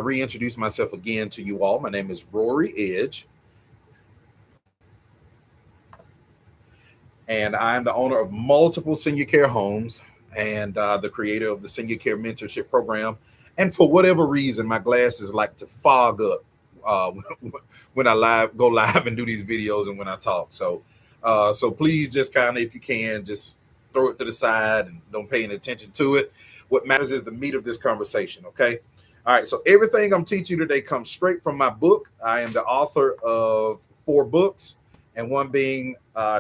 reintroduce myself again to you all. My name is Rory Edge, and I'm the owner of multiple senior care homes and the creator of the Senior Care Mentorship Program. And for whatever reason, my glasses like to fog up uh, when I go live and do these videos and when I talk. So please just kind of, if you can, just throw it to the side and don't pay any attention to it. What matters is the meat of this conversation. Okay. All right. So everything I'm teaching you today comes straight from my book. I am the author of 4 books, and one being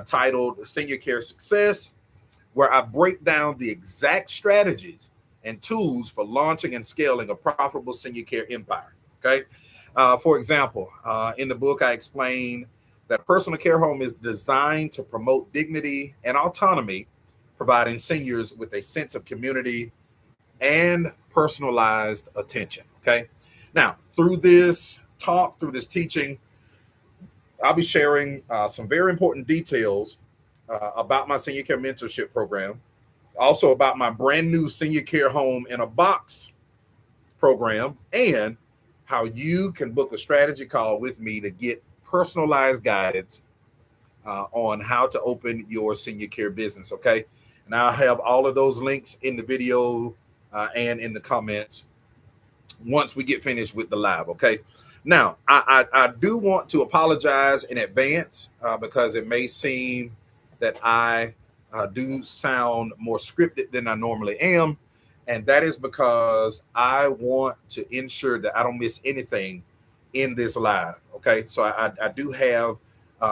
titled Senior Care Success, where I break down the exact strategies and tools for launching and scaling a profitable senior care empire. Okay. For example, in the book, I explain that a personal care home is designed to promote dignity and autonomy, providing seniors with a sense of community and personalized attention. Okay. Now, through this talk, through this teaching, I'll be sharing some very important details about my senior care mentorship program, also about my brand new senior care home in a box program, and how you can book a strategy call with me to get personalized guidance on how to open your senior care business. Okay. And I'll have all of those links in the video and in the comments once we get finished with the live. Okay. Now, I do want to apologize in advance because it may seem that I do sound more scripted than I normally am. And that is because I want to ensure that I don't miss anything in this live. Okay. So I do have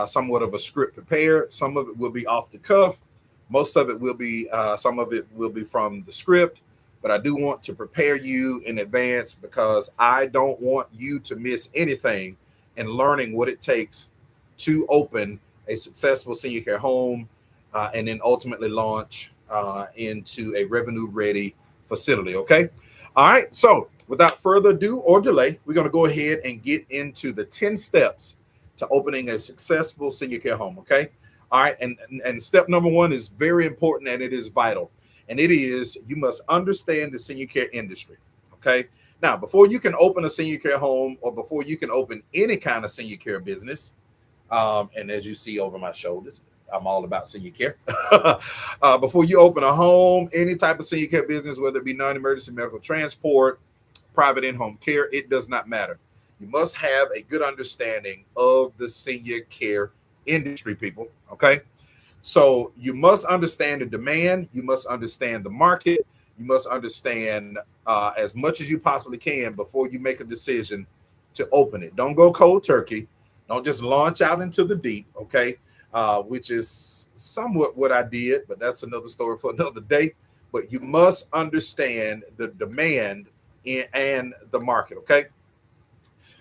somewhat of a script prepared. Some of it will be off the cuff. Most of it will be, some of it will be from the script. But I do want to prepare you in advance because I don't want you to miss anything in learning what it takes to open a successful senior care home and then ultimately launch into a revenue ready facility. Okay. All right. So without further ado or delay, we're going to go ahead and get into the 10 steps to opening a successful senior care home. Okay. All right. And step number 1 is very important and it is vital. And it is, you must understand the senior care industry. Okay. Now, before you can open a senior care home or before you can open any kind of senior care business, and as you see over my shoulders, I'm all about senior care. Before you open a home, any type of senior care business, whether it be non-emergency medical transport, private in-home care, it does not matter. You must have a good understanding of the senior care industry, people. Okay. So you must understand the demand. You must understand the market. You must understand as much as you possibly can before you make a decision to open it. Don't go cold turkey. Don't just launch out into the deep, okay? Which is somewhat what I did, but that's another story for another day. But you must understand the demand and the market, okay?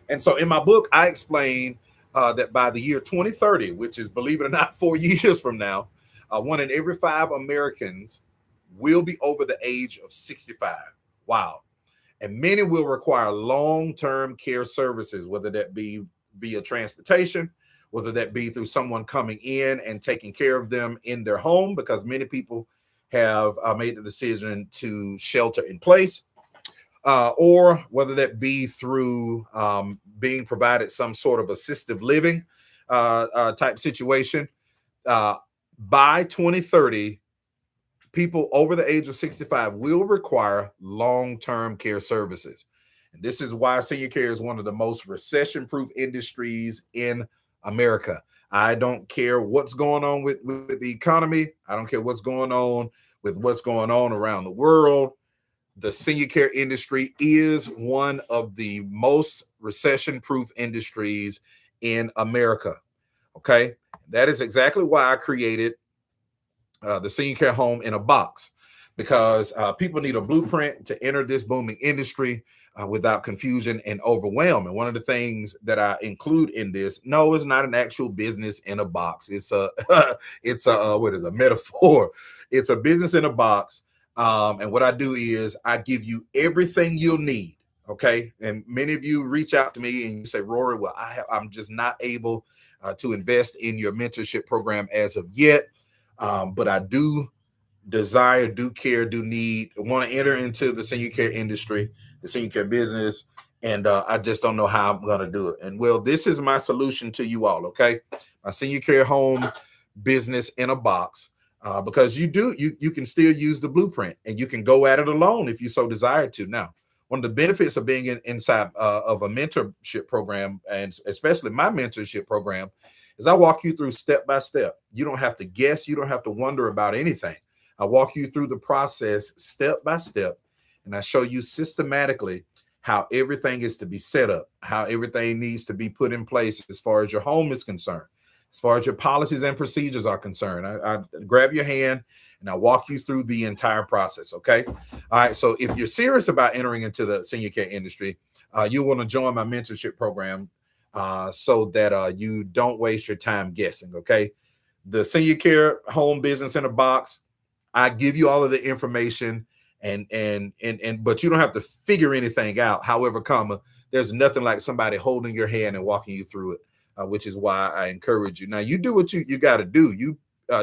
And so in my book, I explain that by the year 2030, which is, believe it or not, 4 years from now, 1 in every 5 Americans will be over the age of 65. Wow. And many will require long-term care services, whether that be via transportation, whether that be through someone coming in and taking care of them in their home, because many people have made the decision to shelter in place, or whether that be through being provided some sort of assistive living type situation. Uh, by 2030, people over the age of 65 will require long-term care services. And this is why senior care is one of the most recession-proof industries in America. I don't care what's going on with the economy. I don't care what's going on with what's going on around the world. The senior care industry is one of the most recession-proof industries in America. Okay. That is exactly why I created the senior care home in a box, because people need a blueprint to enter this booming industry without confusion and overwhelm. And one of the things that I include in this, no, it's not an actual business in a box. It's a it's a what is a metaphor? It's a business in a box. And what I do is I give you everything you'll need. Okay. And many of you reach out to me and you say, Rory, well, I'm just not able to invest in your mentorship program as of yet. But I do desire, do care, do need, want to enter into the senior care industry, the senior care business. and I just don't know how I'm going to do it. And well, this is my solution to you all. Okay, my senior care home business in a box. Because you can still use the blueprint and you can go at it alone if you so desire to. Now, one of the benefits of being inside of a mentorship program, and especially my mentorship program, is I walk you through step by step. You don't have to guess. You don't have to wonder about anything. I walk you through the process step by step, and I show you systematically how everything is to be set up, how everything needs to be put in place as far as your home is concerned, as far as your policies and procedures are concerned. I grab your hand and I walk you through the entire process. Okay. All right. So if you're serious about entering into the senior care industry, you want to join my mentorship program so that you don't waste your time guessing. Okay. The senior care home business in a box, I give you all of the information and but you don't have to figure anything out. However, there's nothing like somebody holding your hand and walking you through it. Which is why I encourage you. Now, you do what you got to do. You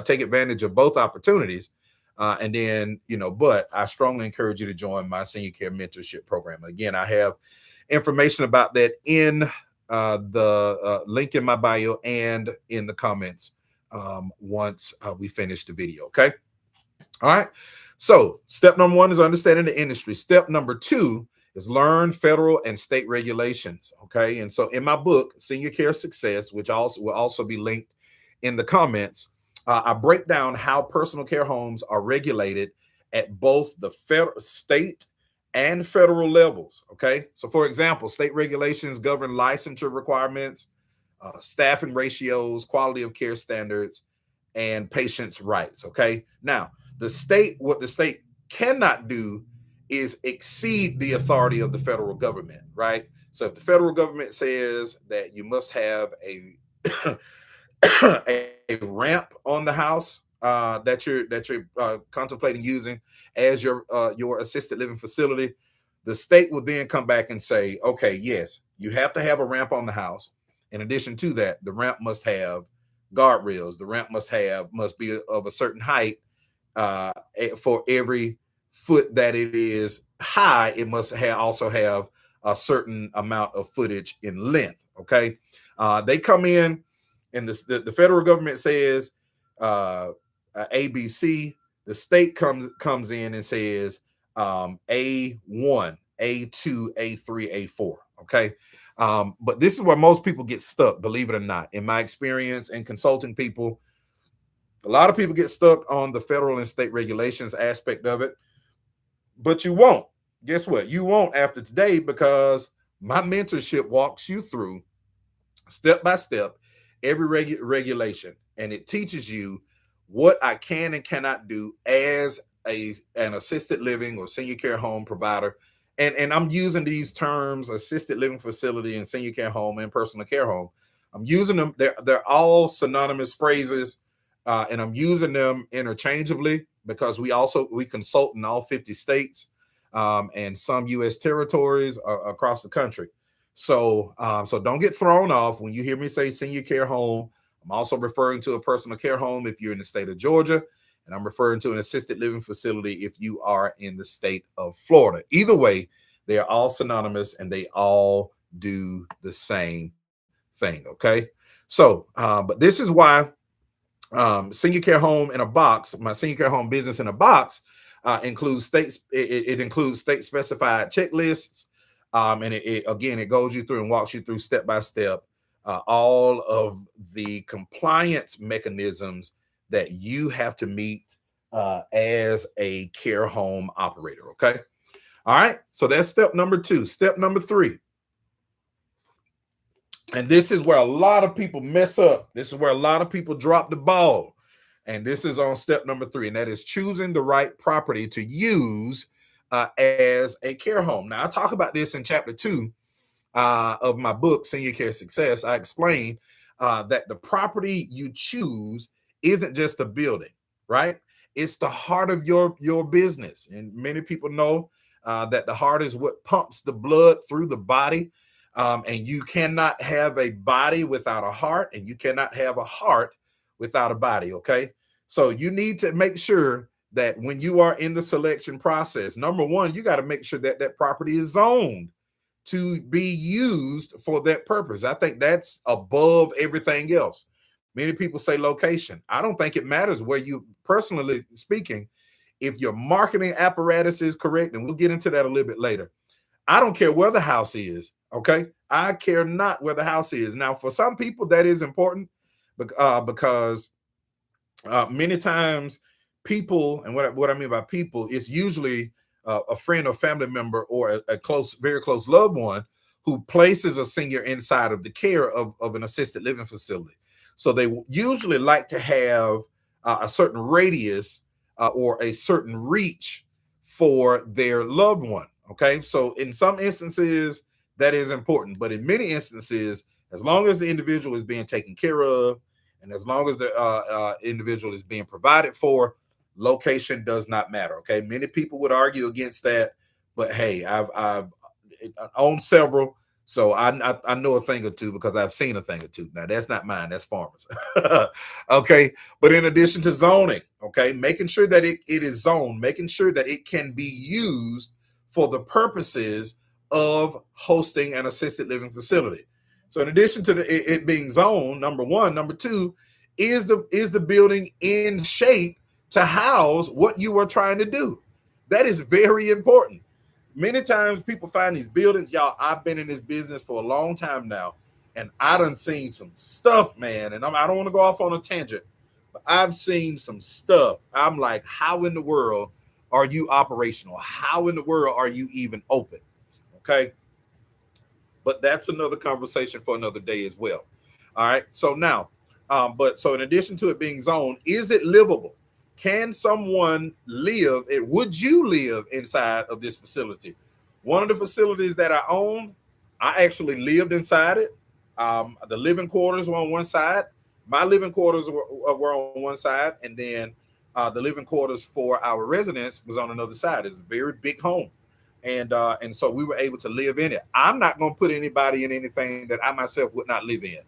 take advantage of both opportunities. And then, but I strongly encourage you to join my senior care mentorship program. Again, I have information about that in the link in my bio and in the comments once we finish the video. Okay. All right. So step number 1 is understanding the industry. Step number 2 is learn federal and state regulations. Okay. And so in my book, Senior Care Success, which also will also be linked in the comments, I break down how personal care homes are regulated at both the federal, state, and federal levels. Okay. So for example, state regulations govern licensure requirements, staffing ratios, quality of care standards, and patients' rights. Okay. Now, what the state cannot do is exceed the authority of the federal government, right? So if the federal government says that you must have a a ramp on the house that you're contemplating using as your assisted living facility, the state will then come back and say, okay, yes, you have to have a ramp on the house. In addition to that, the ramp must have guardrails. The ramp must be of a certain height. For every foot that it is high, it must also have a certain amount of footage in length. Okay. They come in and the federal government says ABC. The state comes in and says A1, A2, A3, A4. Okay. But this is where most people get stuck, believe it or not. In my experience in consulting people, a lot of people get stuck on the federal and state regulations aspect of it, but you won't. Guess what? You won't after today, because my mentorship walks you through step by step every regulation, and it teaches you what I can and cannot do as an assisted living or senior care home provider. And I'm using these terms: assisted living facility and senior care home and personal care home. I'm using them. They're all synonymous phrases. And I'm using them interchangeably because we consult in all 50 states and some U.S. territories across the country. So don't get thrown off when you hear me say senior care home. I'm also referring to a personal care home if you're in the state of Georgia, and I'm referring to an assisted living facility if you are in the state of Florida. Either way, they are all synonymous and they all do the same thing. Okay. So, but this is why senior care home in a box, my senior care home business in a box, includes it includes state specified checklists, and it goes you through and walks you through step by step all of the compliance mechanisms that you have to meet as a care home operator. Okay. All right. So that's step number 2. Step number 3. And this is where a lot of people mess up. This is where a lot of people drop the ball. And this is on step number 3, and that is choosing the right property to use as a care home. Now, I talk about this in chapter 2 of my book, Senior Care Success. I explain that the property you choose isn't just a building, right? It's the heart of your business. And many people know that the heart is what pumps the blood through the body. And you cannot have a body without a heart, and you cannot have a heart without a body. Okay. So you need to make sure that when you are in the selection process, number one, you got to make sure that that property is zoned to be used for that purpose. I think that's above everything else. Many people say location. I don't think it matters where you, personally speaking, if your marketing apparatus is correct, and we'll get into that a little bit later. I don't care where the house is. Okay. I care not where the house is. Now, for some people, that is important because many times people, and what I mean by people, is usually a friend or family member or a close, very close loved one who places a senior inside of the care of an assisted living facility. So they usually like to have a certain radius or a certain reach for their loved one. Okay. So in some instances, that is important. But in many instances, as long as the individual is being taken care of, and as long as the individual is being provided for, location does not matter. Okay. Many people would argue against that. But hey, I've owned several. So I know a thing or two because I've seen a thing or two. Now that's not mine, that's farmers. Okay. But in addition to zoning, okay, making sure that it is zoned, making sure that it can be used for the purposes of hosting an assisted living facility. So in addition to it being zoned, number one, number two, is the building in shape to house what you are trying to do? That is very important. Many times people find these buildings, y'all. I've been in this business for a long time now, and I done seen some stuff, man. And I don't want to go off on a tangent, but I've seen some stuff. I'm like, how in the world are you operational? How in the world are you even open? Okay. But that's another conversation for another day as well. All right. So now, so in addition to it being zoned, is it livable? Can someone live? Would you live inside of this facility? One of the facilities that I own, I actually lived inside it. The living quarters were on one side. My living quarters were on one side, and then the living quarters for our residents was on another side. It's a very big home, and so we were able to live in it. I'm not going to put anybody in anything that I myself would not live in.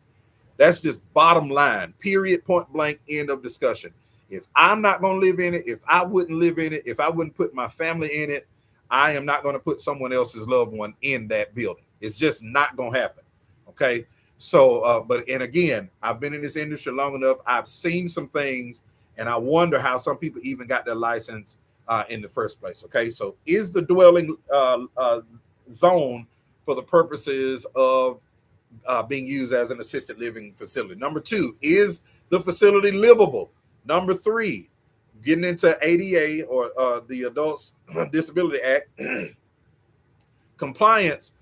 That's just bottom line. Period. Point blank. End of discussion. If I'm not going to live in it, if I wouldn't live in it, if I wouldn't put my family in it, I am not going to put someone else's loved one in that building. It's just not going to happen. Okay. So, and again, I've been in this industry long enough. I've seen some things, and I wonder how some people even got their license in the first place. Okay. So is the dwelling zone for the purposes of being used as an assisted living facility? Number two, is the facility livable? Number three, getting into ADA or the Adults Disability Act compliance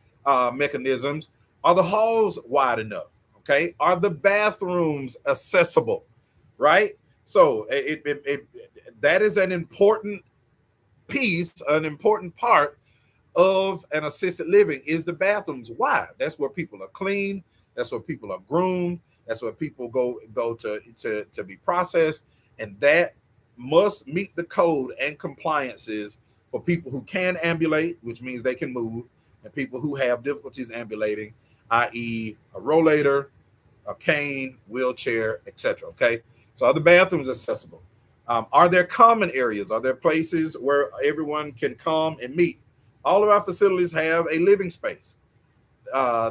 mechanisms. Are the halls wide enough? Okay. Are the bathrooms accessible? Right. So that is an important piece, an important part of an assisted living. Is the bathrooms wide? That's where people are clean. That's where people are groomed. That's where people go to be processed, and that must meet the code and compliances for people who can ambulate, which means they can move, and people who have difficulties ambulating, i.e., a rollator, a cane, wheelchair, etc. Okay, so are the bathrooms accessible? Are there common areas? Are there places where everyone can come and meet? All of our facilities have a living space.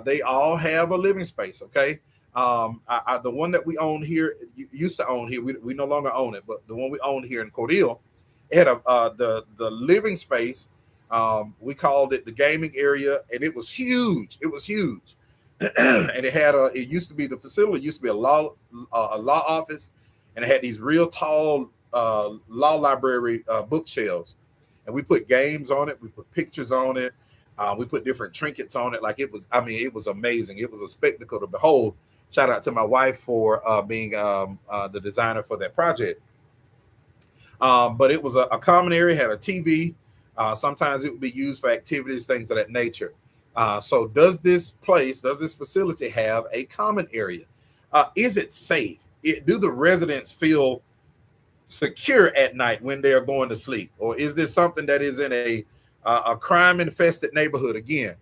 They all have a living space. Okay. The one that we own here, used to own here, we no longer own it, but the one we own here in Cordele, it had the living space. We called it the gaming area, and it was huge. It was huge. And it used to be, the facility used to be a law office, and it had these real tall law library bookshelves, and we put games on it. We put pictures on it. We put different trinkets on it. Like it was amazing. It was a spectacle to behold. Shout out to my wife for being the designer for that project. But it was a common area, had a TV. Sometimes it would be used for activities, things of that nature. So does this facility have a common area? Is it safe? Do the residents feel secure at night when they're going to sleep? Or is this something that is in a crime-infested neighborhood? Again,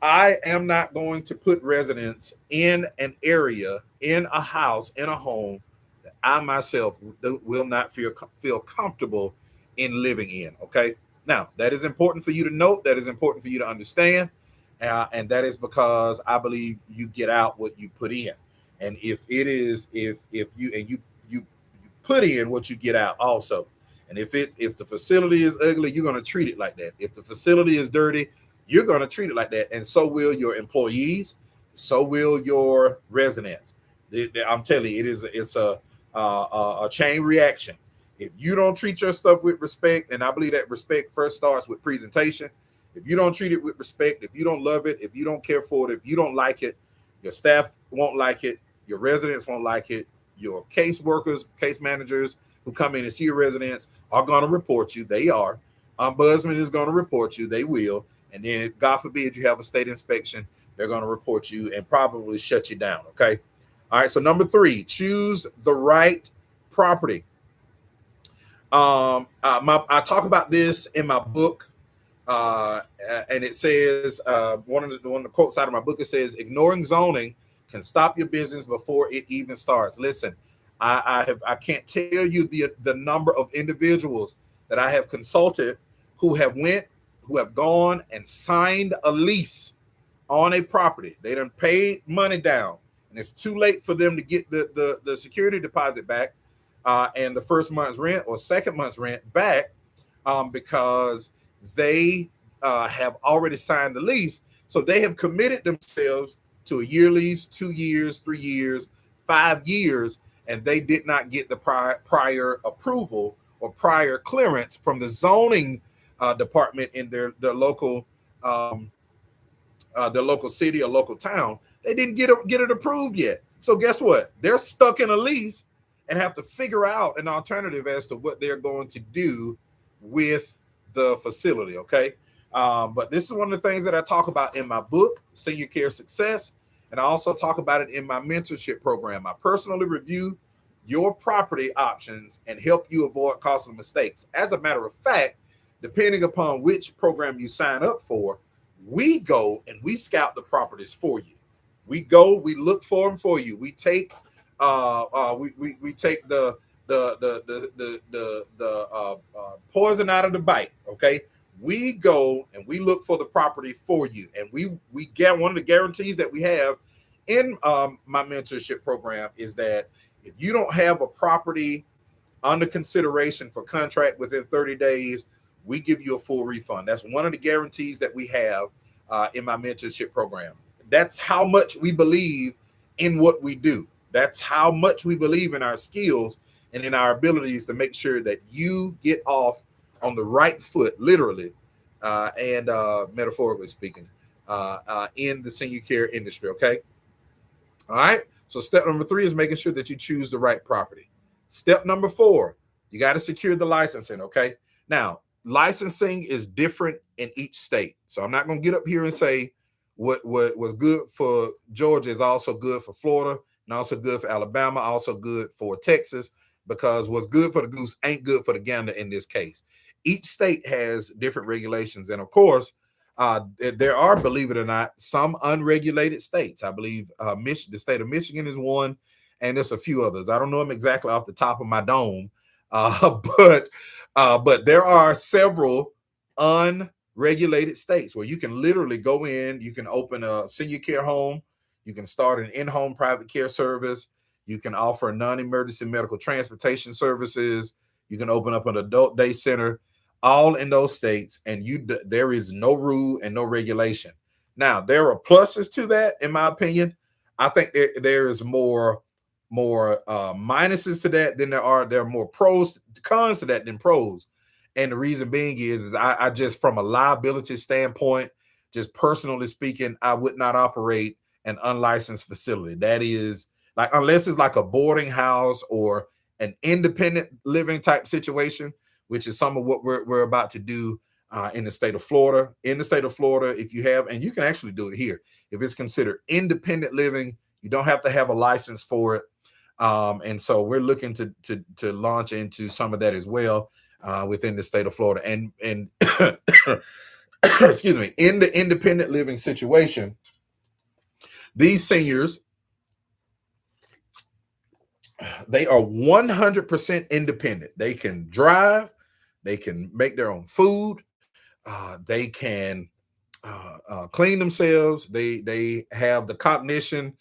I am not going to put residents in an area, in a house, in a home that I myself will not feel comfortable in living in. Okay. Now, that is important for you to note. That is important for you to understand. And that is because I believe you get out what you put in. And if it is, if you and you put in what you get out also. And if the facility is ugly, you're going to treat it like that. If the facility is dirty, you're going to treat it like that, and so will your employees, so will your residents. I'm telling you, it's a chain reaction. If you don't treat your stuff with respect, and I believe that respect first starts with presentation. If you don't treat it with respect, if you don't love it, if you don't care for it, if you don't like it, your staff won't like it, your residents won't like it, your case workers, case managers who come in and see your residents are going to report you. They are. Ombudsman is going to report you. They will. And then, if, God forbid, you have a state inspection, they're going to report you and probably shut you down. Okay. All right. So number 3, choose the right property. I talk about this in my book, and it says one of the quotes out of my book. It says, "Ignoring zoning can stop your business before it even starts." Listen, I can't tell you the number of individuals that I have consulted who have gone and signed a lease on a property. They done paid money down, and it's too late for them to get the security deposit back, and the first month's rent or second month's rent back, because they have already signed the lease. So they have committed themselves to a year lease, 2 years, 3 years, 5 years, and they did not get the prior approval or prior clearance from the zoning department in their local city or local town. They didn't get it approved yet. So guess what? They're stuck in a lease and have to figure out an alternative as to what they're going to do with the facility. Okay. But this is one of the things that I talk about in my book, Senior Care Success. And I also talk about it in my mentorship program. I personally review your property options and help you avoid costly mistakes. As a matter of fact, depending upon which program you sign up for, we go and we scout the properties for you. We go, we look for them for you. We take we take the poison out of the bite. Okay, we go and we look for the property for you, and we get one of the guarantees that we have in my mentorship program is that if you don't have a property under consideration for contract within 30 days, we give you a full refund. That's one of the guarantees that we have in my mentorship program. That's how much we believe in what we do. That's how much we believe in our skills and in our abilities to make sure that you get off on the right foot, literally and metaphorically speaking, in the senior care industry. Okay. All right. So step number 3 is making sure that you choose the right property. Step number 4, you got to secure the licensing. Okay. Now, licensing is different in each state. So I'm not going to get up here and say what was good for Georgia is also good for Florida, and also good for Alabama, also good for Texas, because what's good for the goose ain't good for the gander in this case. Each state has different regulations. And of course, there are, believe it or not, some unregulated states. I believe the state of Michigan is one, and there's a few others. I don't know them exactly off the top of my dome, but there are several unregulated states where you can literally go in, you can open a senior care home, you can start an in-home private care service, you can offer non-emergency medical transportation services, you can open up an adult day center, all in those states, and there is no rule and no regulation. Now, there are pluses to that, in my opinion. I think there is more minuses to that than there are more cons to that than pros. And the reason being is I just, from a liability standpoint, just personally speaking, I would not operate an unlicensed facility. That is, like, unless it's like a boarding house or an independent living type situation, which is some of what we're about to do in the state of Florida. In the state of Florida, if you have, and you can actually do it here, if it's considered independent living, you don't have to have a license for it. And so we're looking to launch into some of that as well within the state of Florida. And excuse me, in the independent living situation, these seniors, they are 100% independent. They can drive, they can make their own food, they can clean themselves. They have the cognition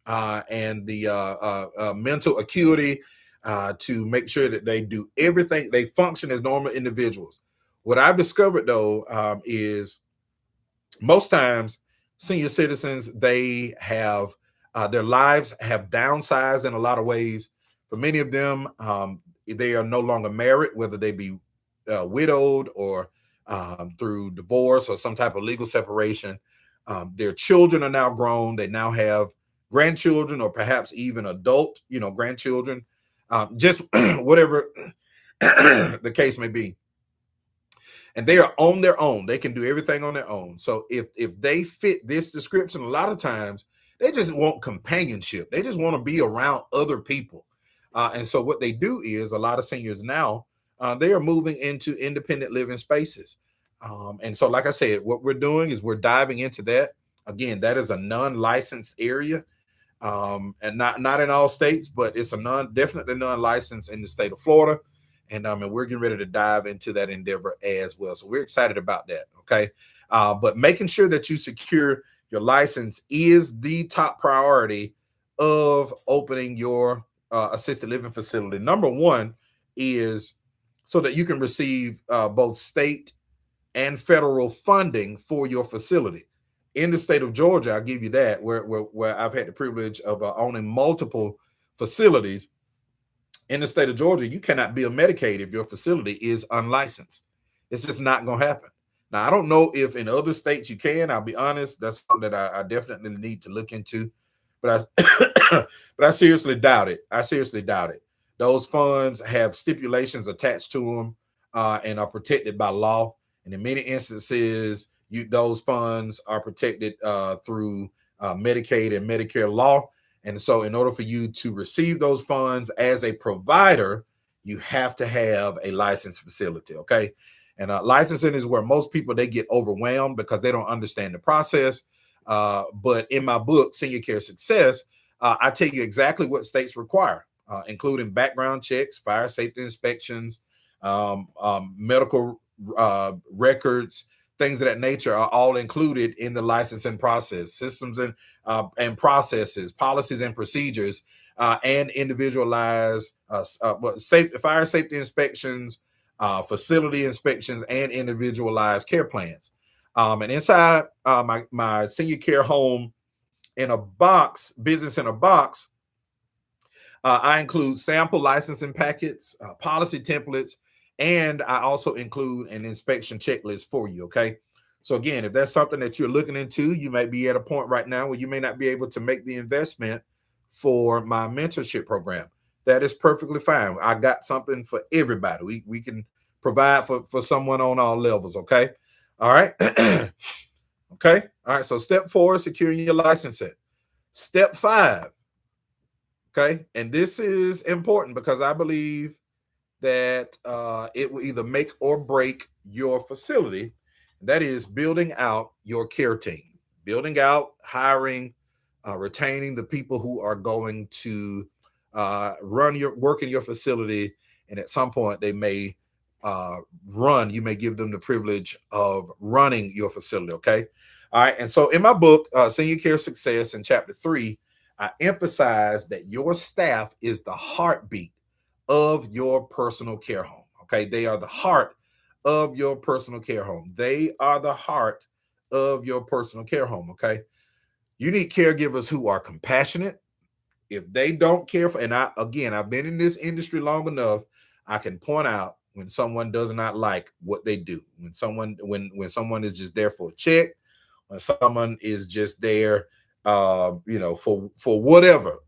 and the mental acuity to make sure that they do everything. They function as normal individuals. What I've discovered though is most times senior citizens, they have their lives have downsized in a lot of ways. For many of them, they are no longer married, whether they be widowed or through divorce or some type of legal separation. Their children are now grown. They now have grandchildren or perhaps even adult, grandchildren, just whatever the case may be. And they are on their own. They can do everything on their own. So if they fit this description, a lot of times they just want companionship. They just want to be around other people. And so what they do is a lot of seniors now, they are moving into independent living spaces. And so, like I said, what we're doing is we're diving into that. Again, that is a non-licensed area. And not in all states, but it's definitely non-licensed in the state of Florida. And we're getting ready to dive into that endeavor as well. So we're excited about that. Okay. But making sure that you secure your license is the top priority of opening your assisted living facility. Number one is so that you can receive both state and federal funding for your facility. In the state of Georgia, I'll give you that, where I've had the privilege of owning multiple facilities. In the state of Georgia, you cannot be a Medicaid if your facility is unlicensed. It's just not going to happen. Now, I don't know if in other states you can. I'll be honest. That's something that I definitely need to look into. But I seriously doubt it. I seriously doubt it. Those funds have stipulations attached to them and are protected by law. And in many instances, those funds are protected through Medicaid and Medicare law. And so in order for you to receive those funds as a provider, you have to have a licensed facility, okay? And licensing is where most people, they get overwhelmed because they don't understand the process. But in my book, Senior Care Success, I tell you exactly what states require, including background checks, fire safety inspections, medical records, things of that nature are all included in the licensing process. Systems and processes, policies and procedures, and individualized fire safety inspections, facility inspections, and individualized care plans. And inside my senior care home in a box, business in a box, I include sample licensing packets, policy templates, and I also include an inspection checklist for you, okay? So again, if that's something that you're looking into, you may be at a point right now where you may not be able to make the investment for my mentorship program. That is perfectly fine. I got something for everybody. We can provide for someone on all levels, okay? All right. Okay. All right. So step 4 is securing your licensing. Step 5. Okay. And this is important because I believe that it will either make or break your facility. That is building out your care team, building out, hiring, retaining the people who are going to work in your facility. And at some point they may you may give them the privilege of running your facility. Okay. All right. And so in my book, Senior Care Success, in chapter 3, I emphasize that your staff is the heartbeat of your personal care home. Okay. They are the heart of your personal care home. They are the heart of your personal care home. Okay. You need caregivers who are compassionate. If they don't care for, and I've been in this industry long enough, I can point out when someone does not like what they do, when someone is just there for a check, when someone is just there, for whatever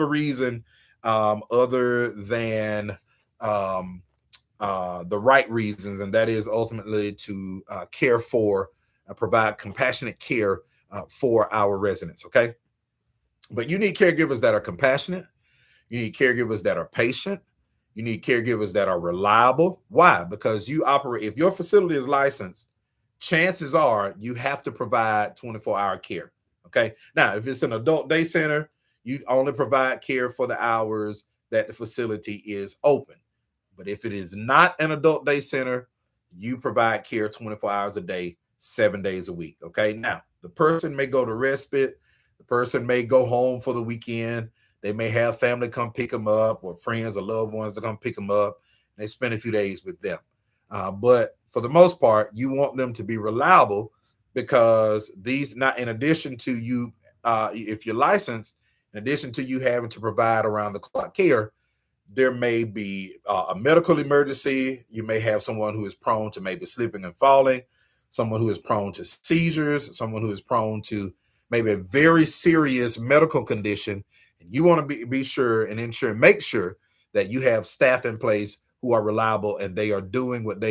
reason, other than the right reasons, and that is ultimately to care for, provide compassionate care for our residents. Okay, but you need caregivers that are compassionate. You need caregivers that are patient. You need caregivers that are reliable. Why? Because if your facility is licensed, chances are you have to provide 24-hour care. Okay. Now, if it's an adult day center, you only provide care for the hours that the facility is open. But if it is not an adult day center, you provide care 24 hours a day, 7 days a week. Okay. Now, the person may go to respite. The person may go home for the weekend. They may have family come pick them up or friends or loved ones that come pick them up. And they spend a few days with them. But for the most part, you want them to be reliable because these, not in addition to you, if you're licensed, in addition to you having to provide around the clock care, there may be a medical emergency. You may have someone who is prone to maybe slipping and falling, someone who is prone to seizures, someone who is prone to maybe a very serious medical condition. And you want to be sure and make sure that you have staff in place who are reliable and they are doing what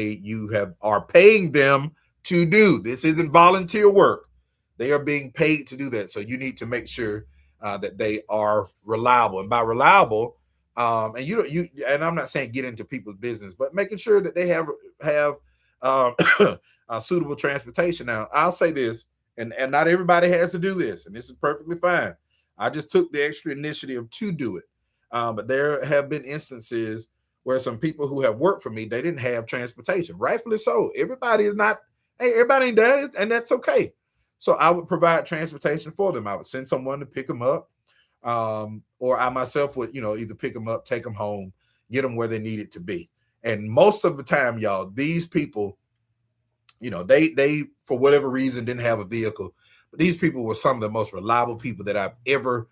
are paying them to do. This isn't volunteer work. They are being paid to do that. So you need to make sure that they are reliable. And by reliable, and I'm not saying get into people's business, but making sure that they have suitable transportation. Now, I'll say this, and not everybody has to do this, and this is perfectly fine. I just took the extra initiative to do it. But there have been instances where some people who have worked for me, they didn't have transportation, rightfully so. Everybody ain't there, and that's okay. So I would provide transportation for them. I would send someone to pick them up, or I myself would, either pick them up, take them home, get them where they needed to be. And most of the time, y'all, these people, they for whatever reason didn't have a vehicle, but these people were some of the most reliable people that I've ever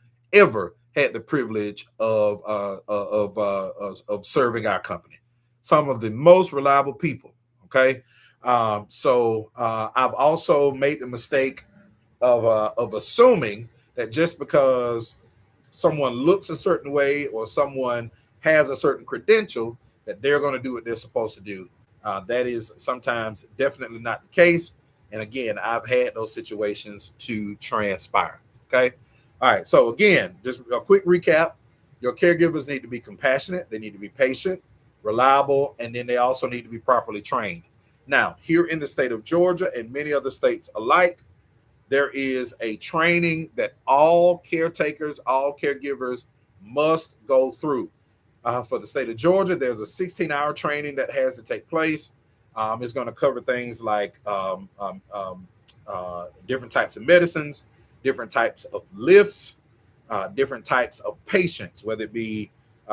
had the privilege of serving our company. Some of the most reliable people. Okay. So I've also made the mistake of assuming that just because someone looks a certain way or someone has a certain credential that they're going to do what they're supposed to do. That is sometimes definitely not the case. And again, I've had those situations to transpire. Okay. All right. So again, just a quick recap. Your caregivers need to be compassionate. They need to be patient, reliable, and then they also need to be properly trained. Now, here in the state of Georgia and many other states alike, there is a training that all caretakers, all caregivers must go through. For the state of Georgia, there's a 16-hour training that has to take place. It's going to cover things like different types of medicines, different types of lifts, different types of patients, whether it be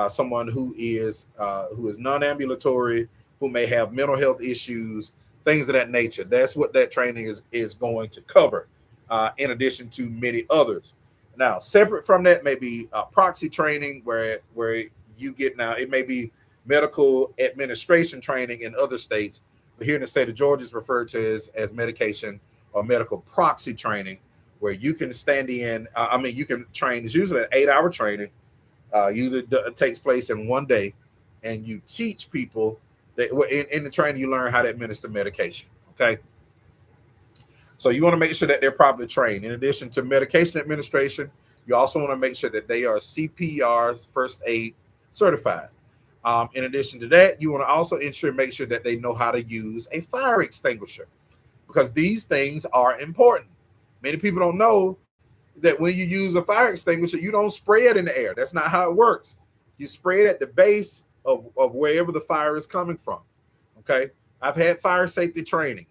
someone who is non-ambulatory, who may have mental health issues, things of that nature. That's what that training is going to cover, in addition to many others. Now, separate from that may be proxy training, where you get, now it may be medical administration training in other states, but here in the state of Georgia is referred to as medication or medical proxy training, where you can stand in. You can train. It's usually an 8-hour training. Usually it takes place in one day, and you teach people that in the training you learn how to administer medication. Okay. So you want to make sure that they're properly trained. In addition to medication administration, you also want to make sure that they are CPR, first aid certified. In addition to that, you want to also make sure that they know how to use a fire extinguisher, because these things are important. Many people don't know that when you use a fire extinguisher, you don't spray it in the air. That's not how it works. You spray it at the base of wherever the fire is coming from. Okay. I've had fire safety training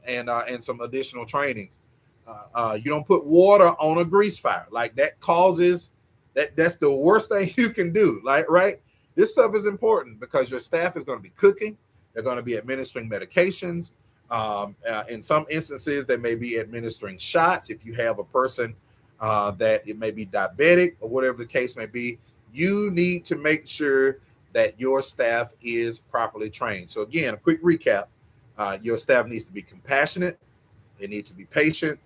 and some additional trainings. You don't put water on a grease fire. Like that causes that's the worst thing you can do. Like, right? This stuff is important because your staff is going to be cooking. They're going to be administering medications. In some instances, they may be administering shots. If you have a person that it may be diabetic or whatever the case may be, you need to make sure that your staff is properly trained. So again, a quick recap. Your staff needs to be compassionate. They need to be patient.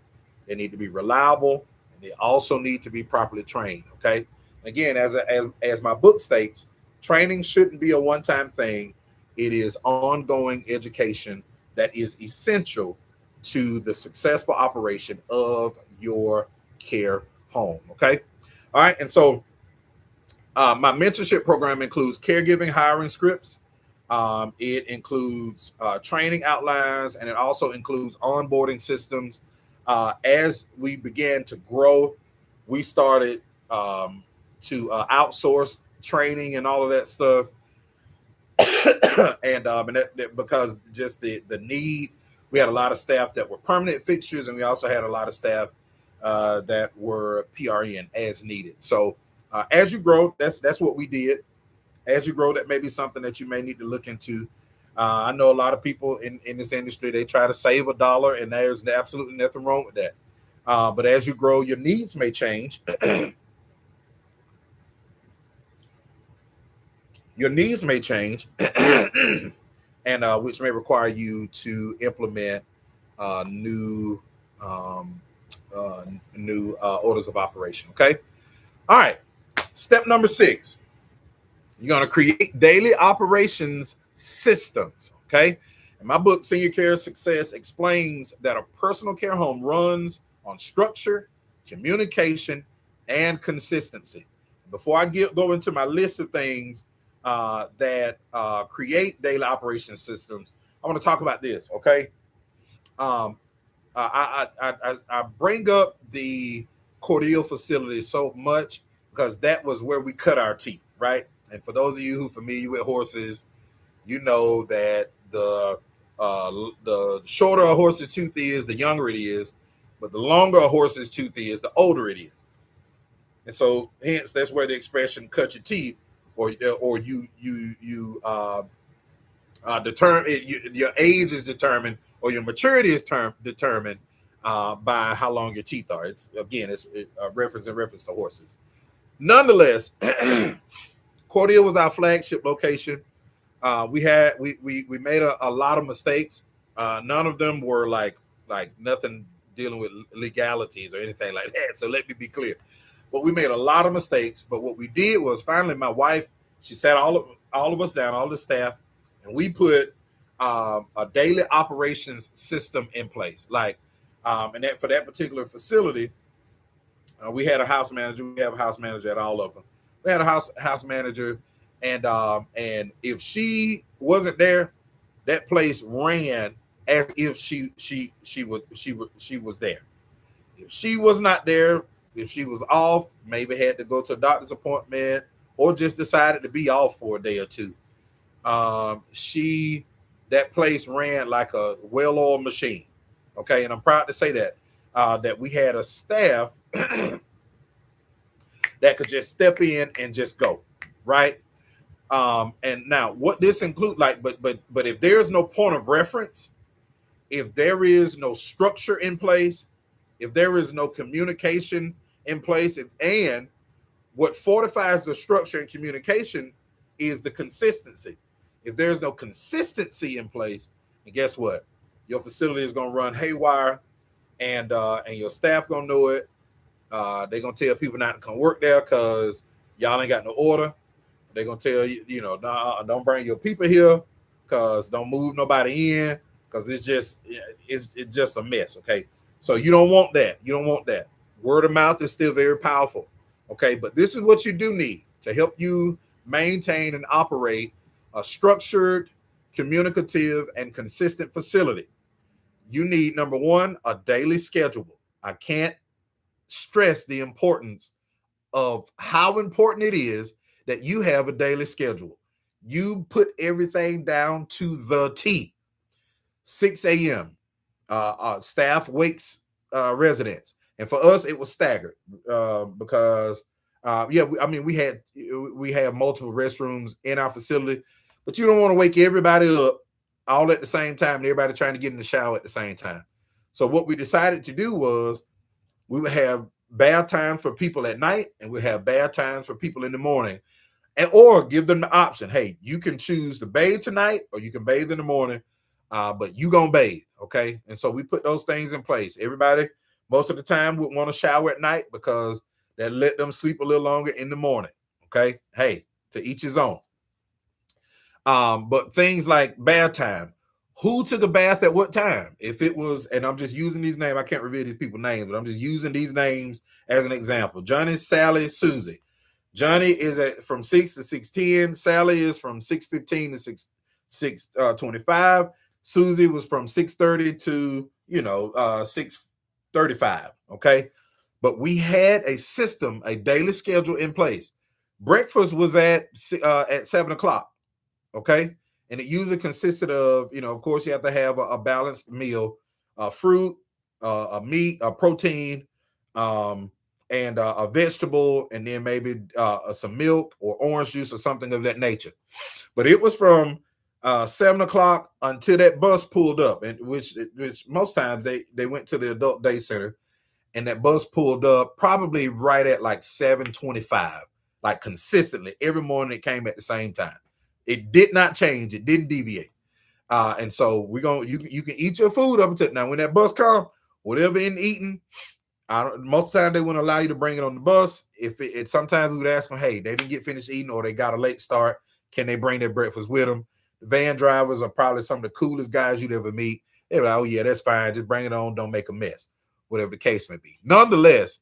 They need to be reliable. And they also need to be properly trained. Okay. Again, as my book states, training shouldn't be a one-time thing. It is ongoing education that is essential to the successful operation of your care home. Okay. All right. And so my mentorship program includes caregiving hiring scripts. It includes training outlines, and it also includes onboarding systems. As we began to grow, we started to outsource training and all of that stuff. And that because just the need We had a lot of staff that were permanent fixtures, and we also had a lot of staff that were PRN as needed. So as you grow, that's what we did. As you grow, that may be something that you may need to look into. I know a lot of people in this industry, they try to save $1, and there's absolutely nothing wrong with that. But as you grow, your needs may change. Your needs may change, and which may require you to implement new orders of operation. Okay. All right. Step number 6. You're going to create daily operations systems. Okay. In my book, Senior Care Success, explains that a personal care home runs on structure, communication, and consistency. Before I go into my list of things that create daily operation systems, I want to talk about this. Okay. I bring up the Cordele facility so much because that was where we cut our teeth, right? And for those of you who are familiar with horses, you know that the shorter a horse's tooth is, the younger it is, but the longer a horse's tooth is, the older it is. And so, hence, that's where the expression "cut your teeth," or you determine your age is determined, or your maturity is determined by how long your teeth are. It's a reference to horses. Nonetheless, Cordele was our flagship location. We made a lot of mistakes. None of them were like nothing dealing with legalities or anything like that. So let me be clear. But we made a lot of mistakes. But what we did was finally, my wife, she sat all of us down, all the staff, and we put a daily operations system in place. And that for that particular facility, we had a house manager. We have a house manager at all of them. We had a house manager, and if she wasn't there, that place ran as if she was there. If she was not there, if she was off, maybe had to go to a doctor's appointment, or just decided to be off for a day or two, that place ran like a well-oiled machine. Okay, and I'm proud to say that we had a staff that could just step in and just go, right? And now what this includes, but if there's no point of reference, if there is no structure in place, if there is no communication in place, and what fortifies the structure and communication is the consistency. If there's no consistency in place, and guess what? Your facility is going to run haywire, and your staff going to know it. They're going to tell people not to come work there because y'all ain't got no order. They're going to tell you, nah, don't bring your people here because don't move nobody in because it's just a mess, okay? So you don't want that. You don't want that. Word of mouth is still very powerful, okay? But this is what you do need to help you maintain and operate a structured, communicative, and consistent facility. You need, number one, a daily schedule. I can't stress the importance of how important it is that you have a daily schedule. You put everything down to the T. 6 a.m. Staff wakes residents, and for us it was staggered because we had multiple restrooms in our facility, but you don't want to wake everybody up all at the same time and everybody trying to get in the shower at the same time. So what we decided to do was we would have bath time for people at night, and we have bath times for people in the morning, or give them the option. Hey, you can choose to bathe tonight, or you can bathe in the morning, but you gonna bathe, okay? And so we put those things in place. Everybody, most of the time, would want to shower at night because that let them sleep a little longer in the morning, okay? Hey, to each his own. But things like bath time. Who took a bath at what time? If it was, and I'm just using these names, I can't reveal these people's names, but I'm just using these names as an example. Johnny, Sally, Susie. Johnny is from 6 to 6:10. Sally is from 6:15 to 6:25. Susie was from 6:30 to 6:35. Okay, but we had a system, a daily schedule in place. Breakfast was at 7 o'clock. Okay. And it usually consisted of, of course, you have to have a balanced meal, fruit, a meat, a protein, um, and a vegetable, and then maybe some milk or orange juice or something of that nature. But it was from 7 o'clock until that bus pulled up, and which most times they went to the adult day center, and that bus pulled up probably right at like 7:25, like consistently every morning. It came at the same time. It did not change. It didn't deviate. And so you can eat your food up until now. When that bus comes, whatever in eating, most of the time they wouldn't allow you to bring it on the bus. If it sometimes we would ask them, hey, they didn't get finished eating or they got a late start, can they bring their breakfast with them? The van drivers are probably some of the coolest guys you'd ever meet. They're like, oh yeah, that's fine. Just bring it on. Don't make a mess. Whatever the case may be. Nonetheless,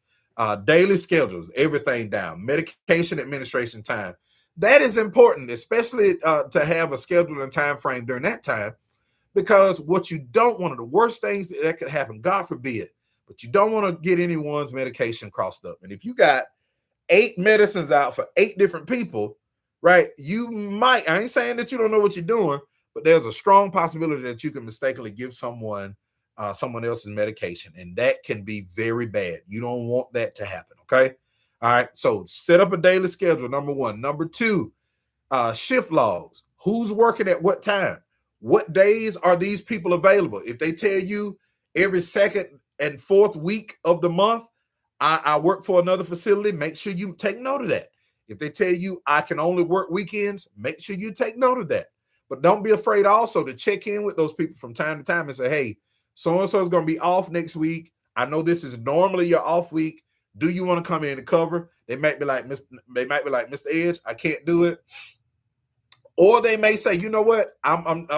daily schedules, everything down. Medication administration time. That is important, especially to have a schedule and time frame during that time, because what you don't want, the worst things that could happen, God forbid, but you don't want to get anyone's medication crossed up. And if you got 8 medicines out for 8 different people, right, you might, I ain't saying that you don't know what you're doing, but there's a strong possibility that you can mistakenly give someone else's medication, and that can be very bad. You don't want that to happen, okay? All right, so set up a daily schedule, number one. Number two, shift logs. Who's working at what time? What days are these people available? If they tell you every second and fourth week of the month, I work for another facility, make sure you take note of that. If they tell you I can only work weekends, make sure you take note of that. But don't be afraid also to check in with those people from time to time and say, hey, so-and-so is going to be off next week. I know this is normally your off week. Do you want to come in and cover? They might be like, Mr. Edge, I can't do it. Or they may say, you know what? I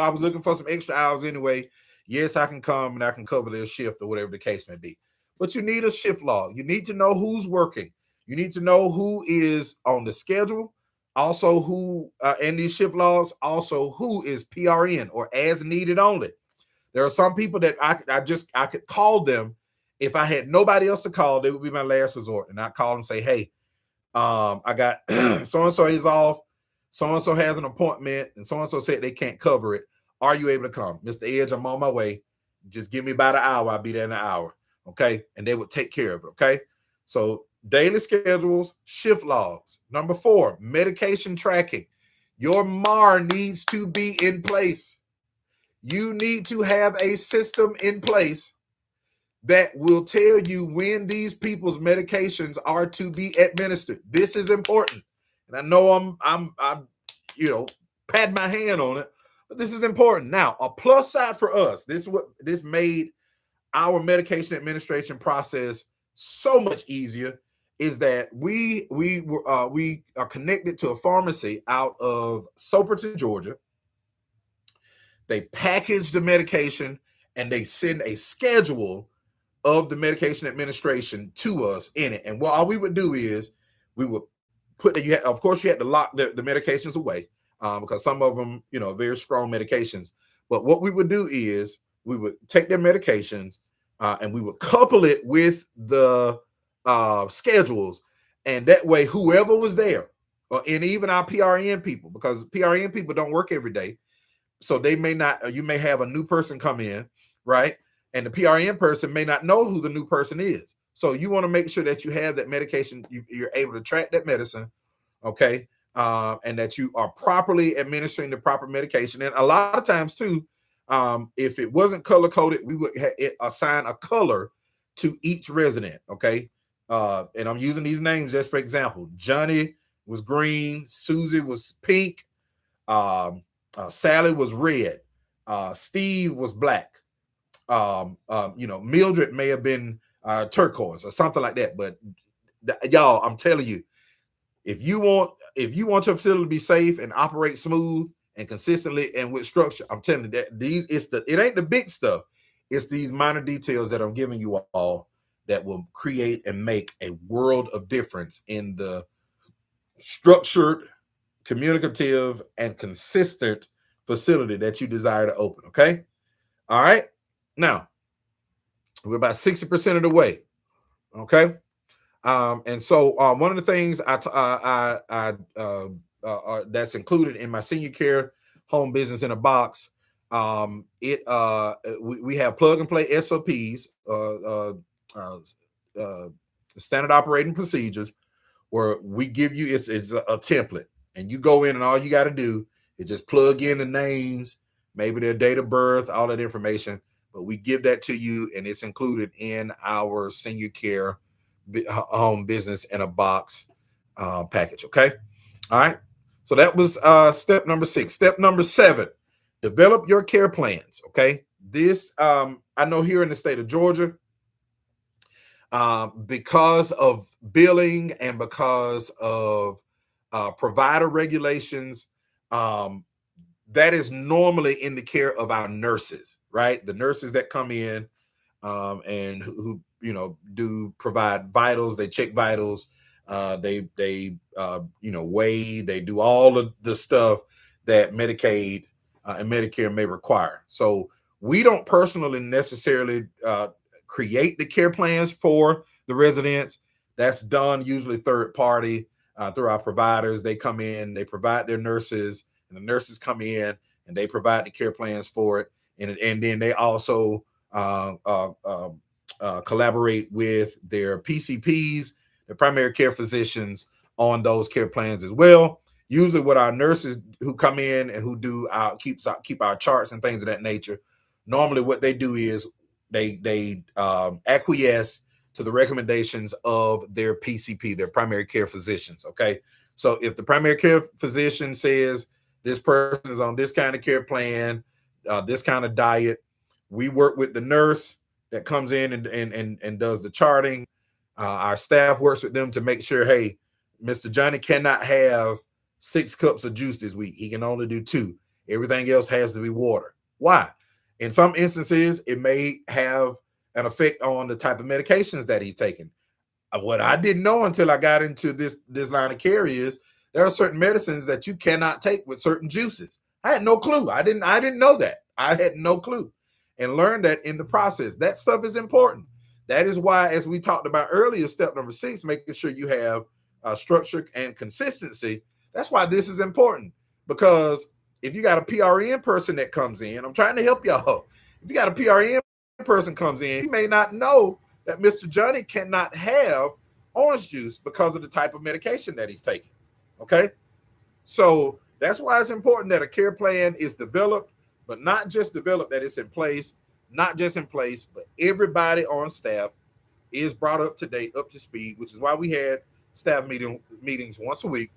was looking for some extra hours anyway. Yes, I can come and I can cover their shift or whatever the case may be. But you need a shift log. You need to know who's working. You need to know who is on the schedule. Also, who in these shift logs, also who is PRN or as needed only. There are some people that I could call them if I had nobody else to call. They would be my last resort, and I call them and say, hey, I got so and so is off. So and so has an appointment, and so said they can't cover it. Are you able to come, Mr. Edge? I'm on my way. Just give me about an hour. I'll be there in an hour. Okay, and they would take care of it. Okay, so daily schedules, shift logs. Number 4, medication tracking. Your MAR needs to be in place. You need to have a system in place that will tell you when these people's medications are to be administered. This is important. And I know I'm patting my hand on it, but this is important. Now, a plus side for us, this made our medication administration process so much easier, is that we are connected to a pharmacy out of Soperton, Georgia. They package the medication and they send a schedule of the medication administration to us in it. And what all we would do is we would put that of course you had to lock the medications away because some of them, very strong medications. But what we would do is we would take their medications and we would couple it with the schedules. And that way, whoever was there, and even our PRN people, because PRN people don't work every day. So they may not, you may have a new person come in, right? And the PRN person may not know who the new person is. So you want to make sure that you have that medication, you're able to track that medicine, okay? And that you are properly administering the proper medication. And a lot of times too, if it wasn't color coded, we would assign a color to each resident, okay? And I'm using these names just for example. Johnny was green, Susie was pink, Sally was red, Steve was black. Mildred may have been turquoise or something like that. But y'all, I'm telling you, if you want your facility to be safe and operate smooth and consistently and with structure, I'm telling you that it ain't the big stuff. It's these minor details that I'm giving you all that will create and make a world of difference in the structured, communicative, and consistent facility that you desire to open. Okay. All right. Now, we're about 60% of the way. Okay. And so one of the things that's included in my senior care home business in a box. We have plug and play SOPs, standard operating procedures, where we give you it's a template, and you go in and all you got to do is just plug in the names, maybe their date of birth, all that information. But we give that to you, and it's included in our senior care home business in a box package. Okay, all right. So that was step number 6. Step number 7: develop your care plans. Okay, this I know here in the state of Georgia, because of billing and because of provider regulations, that is normally in the care of our nurses, right? The nurses that come in and who do provide vitals, they check vitals, they weigh, they do all of the stuff that Medicaid and Medicare may require. So we don't personally necessarily create the care plans for the residents. That's done usually third party through our providers. They come in, they provide their nurses, and the nurses come in and they provide the care plans for it. And then they also collaborate with their PCPs, their primary care physicians, on those care plans as well. Usually what our nurses who come in and who do keep our charts and things of that nature, normally what they do is they acquiesce to the recommendations of their PCP, their primary care physicians. Okay, so if the primary care physician says this person is on this kind of care plan, this kind of diet, we work with the nurse that comes in and does the charting. Our staff works with them to make sure, hey, Mr. Johnny cannot have 6 cups of juice this week. He can only do 2. Everything else has to be water. Why? In some instances, it may have an effect on the type of medications that he's taking. What I didn't know until I got into this line of care is there are certain medicines that you cannot take with certain juices. I had no clue. I didn't know that. I had no clue, and learned that in the process. That stuff is important. That is why, as we talked about earlier, step number 6, making sure you have structure and consistency. That's why this is important, because if you got a PRN person that comes in, I'm trying to help y'all. If you got a PRN person comes in, he may not know that Mr. Johnny cannot have orange juice because of the type of medication that he's taking. Okay, so that's why it's important that a care plan is developed, but not just developed, that it's in place, not just in place, but everybody on staff is brought up to date, up to speed, which is why we had staff meetings once a week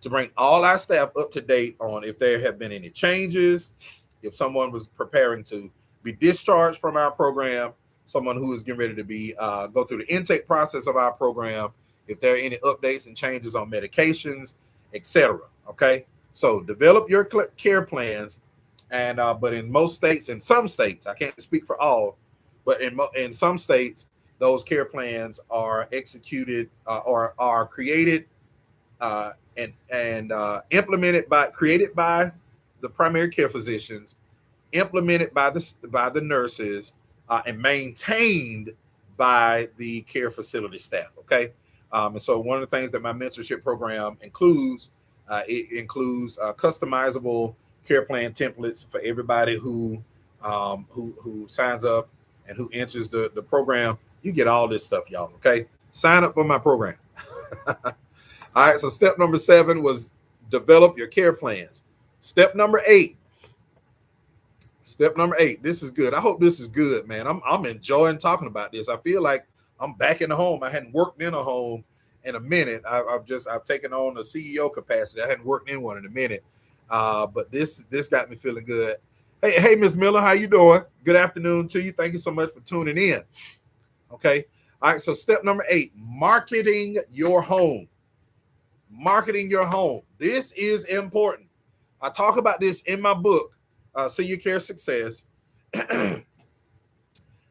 to bring all our staff up to date on if there have been any changes, if someone was preparing to be discharged from our program, someone who is getting ready to be go through the intake process of our program, if there are any updates and changes on medications, etc. Okay, so develop your care plans, and but in most states, in some states, I can't speak for all, but in some states, those care plans are executed or are created and created by the primary care physicians, implemented by the nurses, and maintained by the care facility staff. Okay, and so one of the things that my mentorship program includes, customizable care plan templates for everybody who signs up and who enters the program. You get all this stuff, y'all. Okay, sign up for my program. All right, so step number 7 was develop your care plans. Step number 8. This is good. I hope this is good, man. I'm enjoying talking about this. I feel like I'm back in the home. I hadn't worked in a home in a minute. I've taken on a CEO capacity. I hadn't worked in one in a minute. But this got me feeling good. Hey, Miss Miller, how you doing? Good afternoon to you. Thank you so much for tuning in. Okay. All right. So step number 8, marketing your home. Marketing your home. This is important. I talk about this in my book, Senior Care Success, and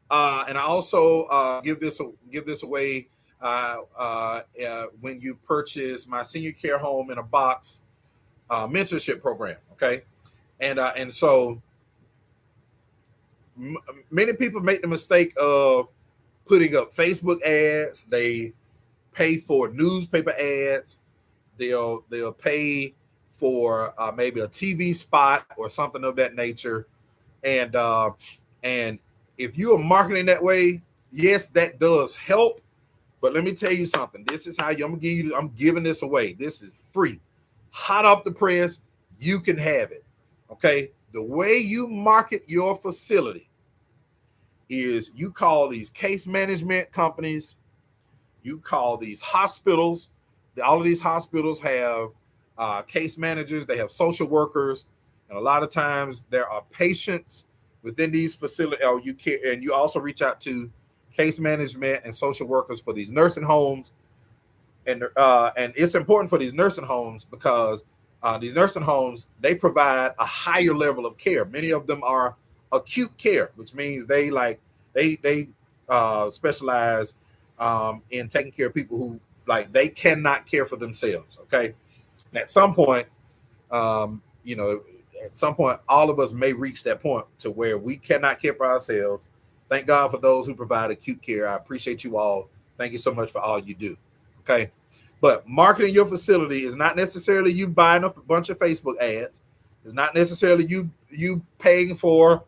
I also give this away when you purchase my Senior Care Home in a Box mentorship program. Okay, and so many people make the mistake of putting up Facebook ads. They pay for newspaper ads. They'll pay for maybe a TV spot or something of that nature. And if you are marketing that way, yes, that does help. But let me tell you something. This is how I'm giving this away. This is free, hot off the press. You can have it. Okay. The way you market your facility is you call these case management companies, you call these hospitals. All of these hospitals have case managers, they have social workers, and a lot of times there are patients within these facilities. And you also reach out to case management and social workers for these nursing homes, and it's important for these nursing homes because these nursing homes, they provide a higher level of care. Many of them are acute care, which means they specialize in taking care of people who they cannot care for themselves. Okay, and at some point, all of us may reach that point to where we cannot care for ourselves. Thank God for those who provide acute care. I appreciate you all. Thank you so much for all you do. Okay. But marketing your facility is not necessarily you buying a bunch of Facebook ads. It's not necessarily you paying for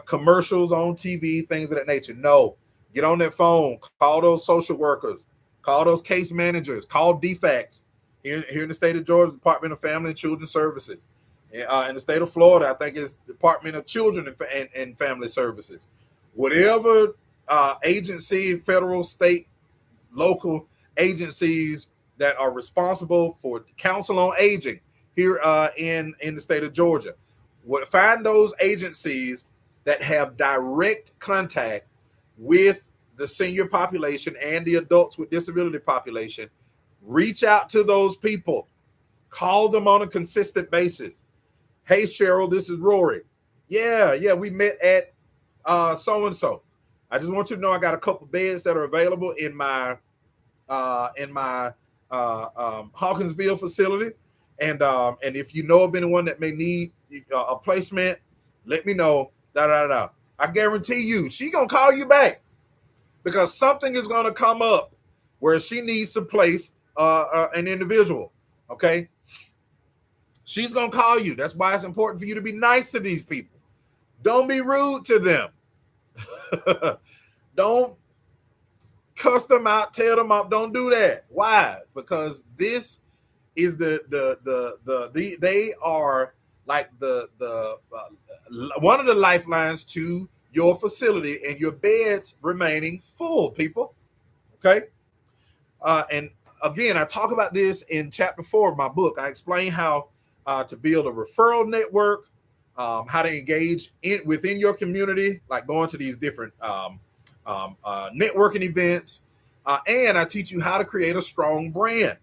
commercials on TV, things of that nature. No, get on that phone, call those social workers, call those case managers, call DFACS here in the state of Georgia, Department of Family and Children Services. In the state of Florida, I think it's Department of Children and Family Services. Whatever agency, federal, state, local agencies that are responsible for council on aging here in the state of Georgia. Find those agencies that have direct contact with the senior population and the adults with disability population. Reach out to those people. Call them on a consistent basis. Hey, Cheryl, this is Rory. Yeah, we met at so-and-so. I just want you to know I got a couple beds that are available in my Hawkinsville facility, and if you know of anyone that may need a placement, let me know. I guarantee you, she gonna call you back because something is gonna come up where she needs to place an individual. Okay, she's gonna call you. That's why it's important for you to be nice to these people. Don't be rude to them. Don't cuss them out, tear them up. Don't do that. Why? Because this is they are like the one of the lifelines to your facility and your beds remaining full, people. Okay. And again, I talk about this in chapter 4 of my book. I explain how to build a referral network, how to engage within your community, like going to these different networking events, and I teach you how to create a strong brand.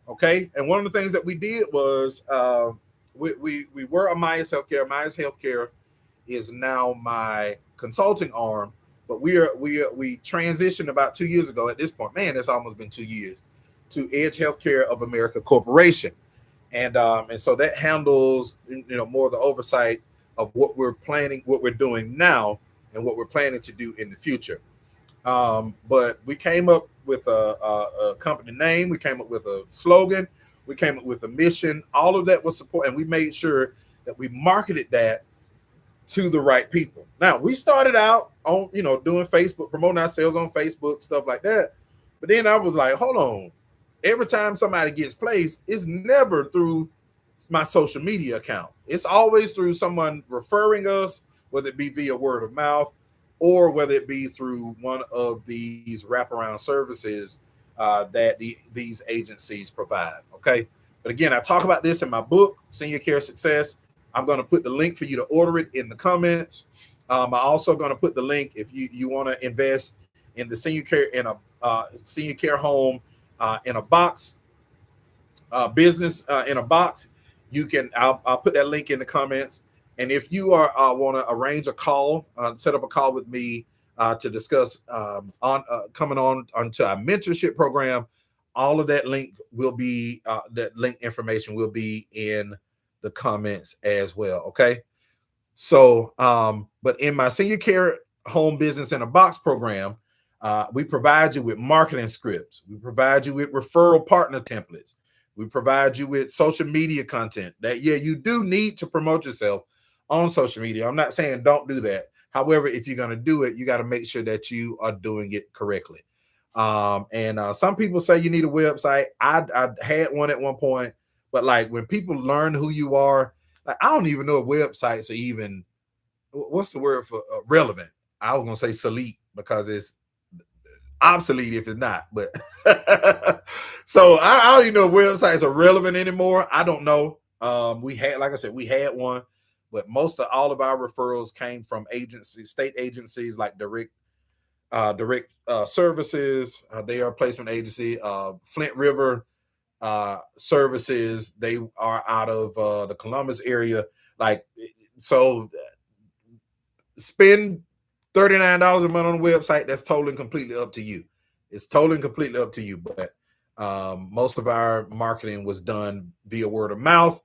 Okay, and one of the things that we did was we were Amias Healthcare. Amias Healthcare is now my consulting arm, but we transitioned about 2 years ago. At this point, man, it's almost been 2 years, to Edge Healthcare of America Corporation, and so that handles more of the oversight of what we're planning, what we're doing now, and what we're planning to do in the future. But we came up with a company name, we came up with a slogan, we came up with a mission. All of that was support, and we made sure that we marketed that to the right people. Now, we started out on doing Facebook, promoting ourselves on Facebook, stuff like that. But then I was like, hold on. Every time somebody gets placed, it's never through my social media account. It's always through someone referring us, whether it be via word of mouth or whether it be through one of these wraparound services that these agencies provide. Okay. But again, I talk about this in my book, Senior Care Success. I'm going to put the link for you to order it in the comments. I'm also going to put the link if you want to invest in the senior care in a senior care home in a box business in a box. You can. I'll put that link in the comments. And if you want to arrange a call, set up a call with me to discuss coming on onto our mentorship program, all of that link will be that link information will be in the comments as well. Okay. So, but in my senior care home business in a box program, we provide you with marketing scripts. We provide you with referral partner templates. We provide you with social media content that, yeah, you do need to promote yourself on social media. I'm not saying don't do that. However, if you're going to do it, you got to make sure that you are doing it correctly. And some people say you need a website. I had one at one point, but like when people learn who you are, like I don't even know if websites are even, what's the word for relevant? I was gonna say salete because it's obsolete if it's not. But so I don't even know if websites are relevant anymore. I don't know. We had, like I said, we had one, but most of all of our referrals came from agencies, state agencies like direct services. They are a placement agency. Flint River services. They are out of the Columbus area. Like, so spend $39 a month on the website. That's totally and completely up to you. It's totally and completely up to you. But most of our marketing was done via word of mouth,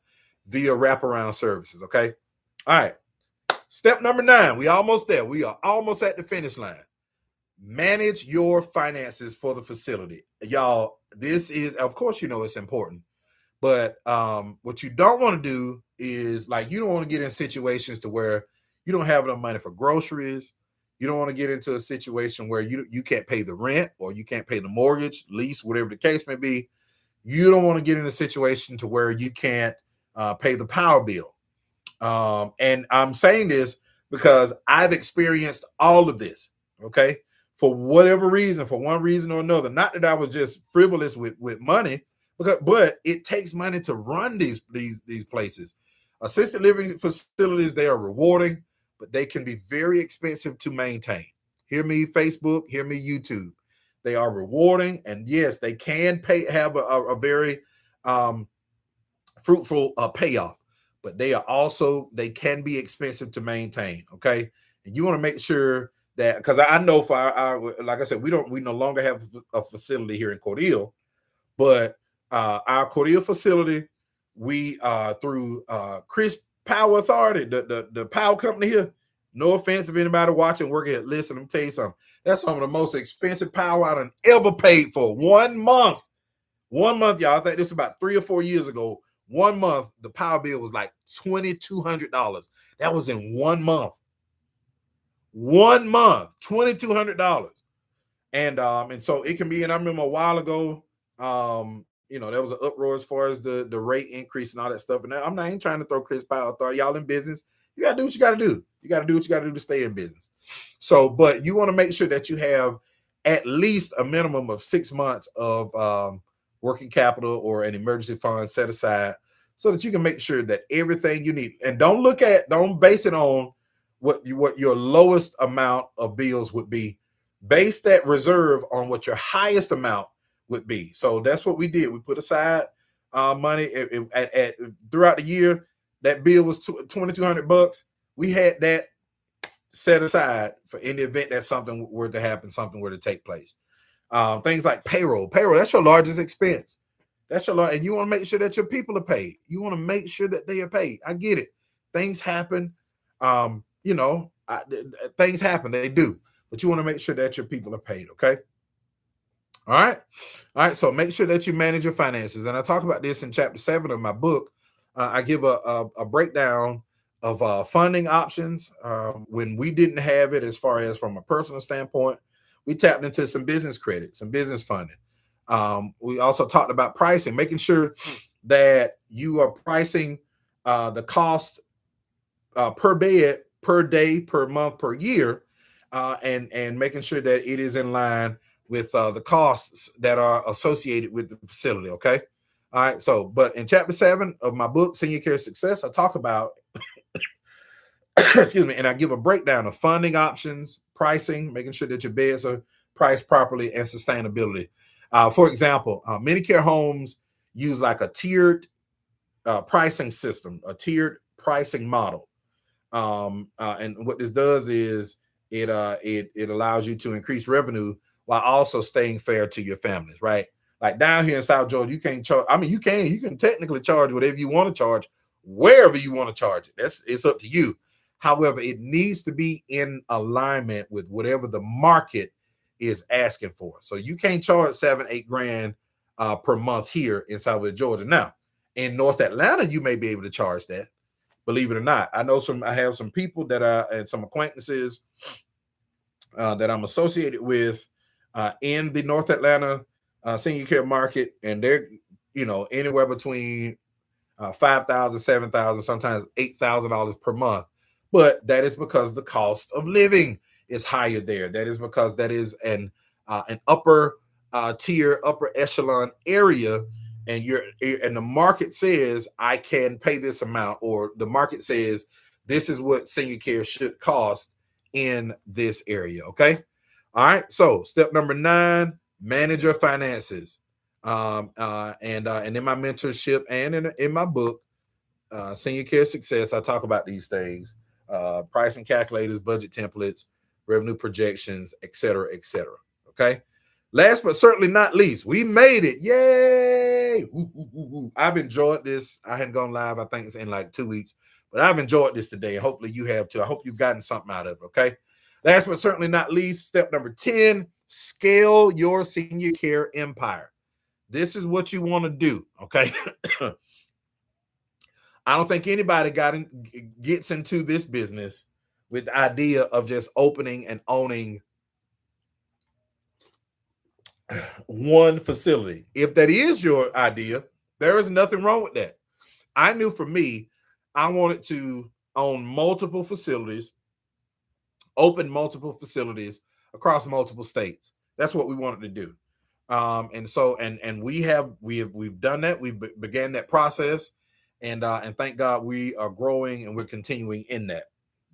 via wraparound services. Okay. All right. Step number 9. We almost there. We are almost at the finish line. Manage your finances for the facility. Y'all, this is, of course, you know it's important. But what you don't want to do is, like, you don't want to get in situations to where you don't have enough money for groceries. You don't want to get into a situation where you can't pay the rent or you can't pay the mortgage, lease, whatever the case may be. You don't want to get in a situation to where you can't pay the power bill. And I'm saying this because I've experienced all of this, okay? For whatever reason, for one reason or another. Not that I was just frivolous with money, but it takes money to run these places. Assisted living facilities, they are rewarding, but they can be very expensive to maintain. Hear me, Facebook, hear me, YouTube. They are rewarding, and yes, they can have a very fruitful payoff, but they can be expensive to maintain. Okay, and you want to make sure that, because I know for our, like I said, we no longer have a facility here in Cordele, but our Cordele facility, we through Chris Power Authority, the power company here. No offense if anybody watching working at, listen, let me tell you something. That's some of the most expensive power I done ever paid for 1 month. 1 month, y'all. I think this was about 3 or 4 years ago. 1 month, the power bill was like $2,200. That was in 1 month. 1 month, $2,200. And so it can be, and I remember a while ago, there was an uproar as far as the rate increase and all that stuff. And I'm not even trying to throw Chris Power Authority. Y'all in business, you gotta do what you gotta do. You gotta do what you gotta do to stay in business. So, but you want to make sure that you have at least a minimum of 6 months of working capital or an emergency fund set aside so that you can make sure that everything you need. And don't base it on what your lowest amount of bills would be. Base that reserve on what your highest amount would be. So that's what we did. We put aside money throughout the year. That bill was $2,200. We had that set aside for any event that something were to happen, something were to take place. Things like payroll, that's your largest expense. And you want to make sure that your people are paid. You want to make sure that they are paid. I get it. Things happen. Things happen. They do. But you want to make sure that your people are paid. Okay. All right. So make sure that you manage your finances. And I talk about this in chapter 7 of my book. I give a breakdown of funding options. When we didn't have it, as far as from a personal standpoint, we tapped into some business credit, some business funding. We also talked about pricing, making sure that you are pricing the cost per bed, per day, per month, per year, and making sure that it is in line with the costs that are associated with the facility. Okay. All right. So, but in chapter 7 of my book, Senior Care Success, I talk about, excuse me, and I give a breakdown of funding options, pricing, making sure that your beds are priced properly, and sustainability. For example, many care homes use like a tiered pricing system, a tiered pricing model. And what this does is it allows you to increase revenue while also staying fair to your families, right? Like down here in South Georgia, you can't charge. I mean, you can technically charge whatever you want to charge, wherever you want to charge it. It's up to you. However, it needs to be in alignment with whatever the market is asking for. So you can't charge $7-8 grand per month here in Southwest Georgia. Now, in North Atlanta, you may be able to charge that. Believe it or not, I have some people that are and some acquaintances that I'm associated with in the North Atlanta senior care market, and they're anywhere between 5,000, 7,000, sometimes $8,000 per month. But that is because the cost of living is higher there. That is because that is an upper tier, upper echelon area, and the market says I can pay this amount, or the market says this is what senior care should cost in this area. Okay. All right. So step number 9, manage your finances. And in my mentorship and in my book, Senior Care Success, I talk about these things: pricing calculators, budget templates, revenue projections, etc., etc. Okay. Last but certainly not least, we made it. Yay! Ooh, ooh, ooh. I've enjoyed this. I hadn't gone live, I think it's in like 2 weeks, but I've enjoyed this today. Hopefully you have too. I hope you've gotten something out of it. Okay. Last but certainly not least, step number 10, scale your senior care empire. This is what you want to do. Okay. I don't think anybody gets into this business with the idea of just opening and owning one facility. If that is your idea, there is nothing wrong with that. I knew for me, I wanted to own multiple facilities, open multiple facilities across multiple states. That's what we wanted to do. And we've done that. We began that process, and thank God we are growing and we're continuing in that.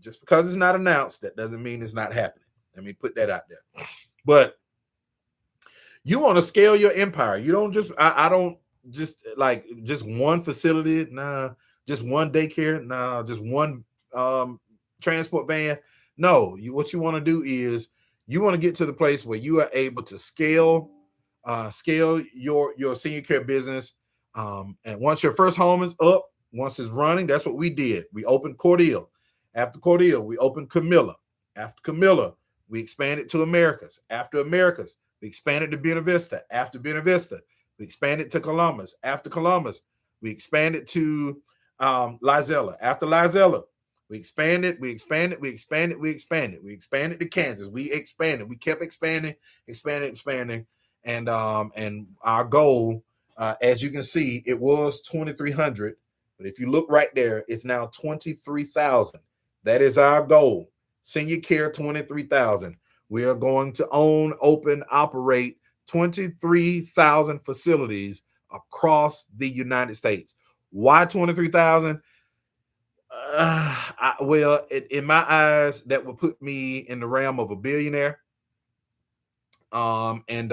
Just because it's not announced, that doesn't mean it's not happening. Let me put that out there. But you want to scale your empire. You don't just, I don't just like just one facility. Nah, just one daycare. Nah, just one transport van. No, what you want to do is you want to get to the place where you are able to scale your senior care business. And once your first home is up, once it's running, that's what we did. We opened Cordele. After Cordele, we opened Camilla. After Camilla, we expanded to Americas. After Americas, we expanded to Buena Vista. After Buena Vista, we expanded to Columbus. After Columbus, we expanded to Lizella. After Lizella, we expanded to Kansas. We expanded. We kept expanding. And our goal, as you can see, it was 2,300. But if you look right there, it's now 23,000. That is our goal. Senior care, 23,000. We are going to own, open, operate 23,000 facilities across the United States. Why 23,000? In my eyes, that would put me in the realm of a billionaire. And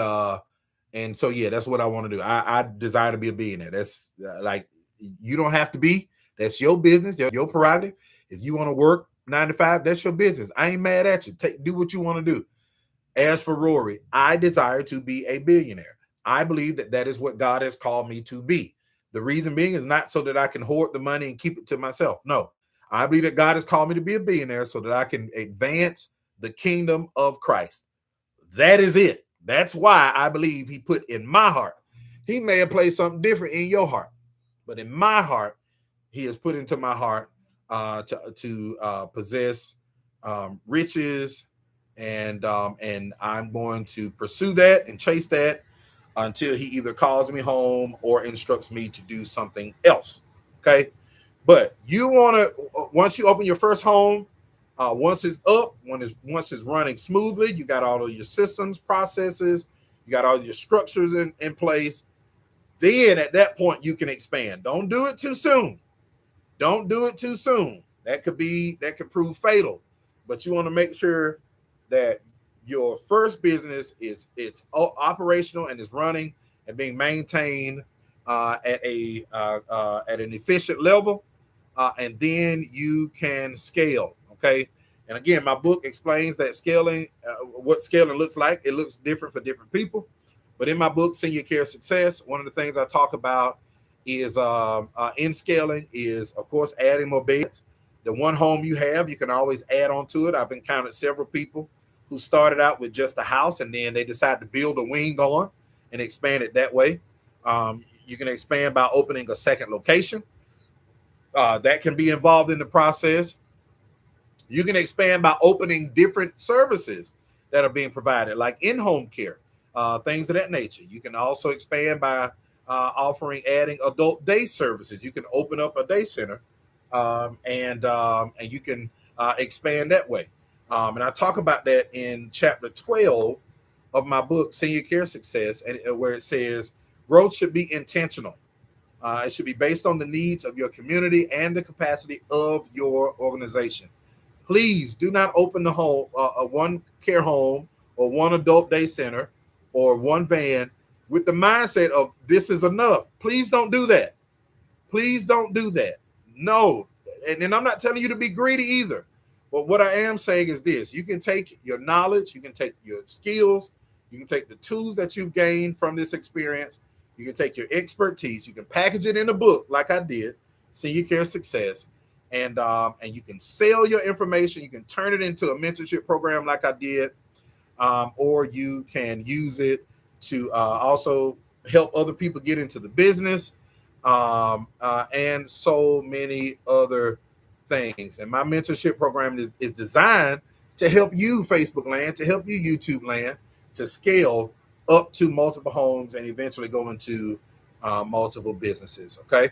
so yeah, that's what I want to do. I desire to be a billionaire. That's like, you don't have to be. That's your business, your prerogative. If you want to work 9 to 5, that's your business. I ain't mad at you. Do what you want to do. As for Rory, I desire to be a billionaire. I believe that is what God has called me to be. The reason being is not so that I can hoard the money and keep it to myself. No, I believe that God has called me to be a billionaire so that I can advance the kingdom of Christ. That is it. That's why I believe he put in my heart. He may have placed something different in your heart, but in my heart, he has put into my heart to possess riches, and I'm going to pursue that and chase that until he either calls me home or instructs me to do something else. Okay, but you want to, once you open your first home, once it's up, once it's running smoothly, you got all of your systems, processes, you got all your structures in place. Then at that point you can expand. Don't do it too soon. Don't do it too soon. That could prove fatal. But you want to make sure that your first business it's operational and is running and being maintained at an efficient level, and then you can scale. Okay, and again, my book explains that scaling, what scaling looks like. It looks different for different people, but in my book, Senior Care Success, one of the things I talk about is in scaling is, of course, adding more beds. The one home you have, you can always add on to it. I've encountered several people who started out with just a house and then they decided to build a wing on and expand it that way. You can expand by opening a second location. That can be involved in the process. You can expand by opening different services that are being provided, like in-home care, things of that nature. You can also expand by adding adult day services. You can open up a day center, and you can expand that way. And I talk about that in chapter 12 of my book, Senior Care Success, and where it says growth should be intentional. It should be based on the needs of your community and the capacity of your organization. Please do not open the home, one care home or one adult day center or one van with the mindset of this is enough. Please don't do that. Please don't do that. No. And I'm not telling you to be greedy either. But what I am saying is this: you can take your knowledge, you can take your skills, you can take the tools that you've gained from this experience, you can take your expertise, you can package it in a book like I did, Senior Care Success, and you can sell your information. You can turn it into a mentorship program like I did, or you can use it to also help other people get into the business, and so many other things. And my mentorship program is designed to help you, Facebook land, to help you, YouTube land, to scale up to multiple homes and eventually go into multiple businesses. Okay.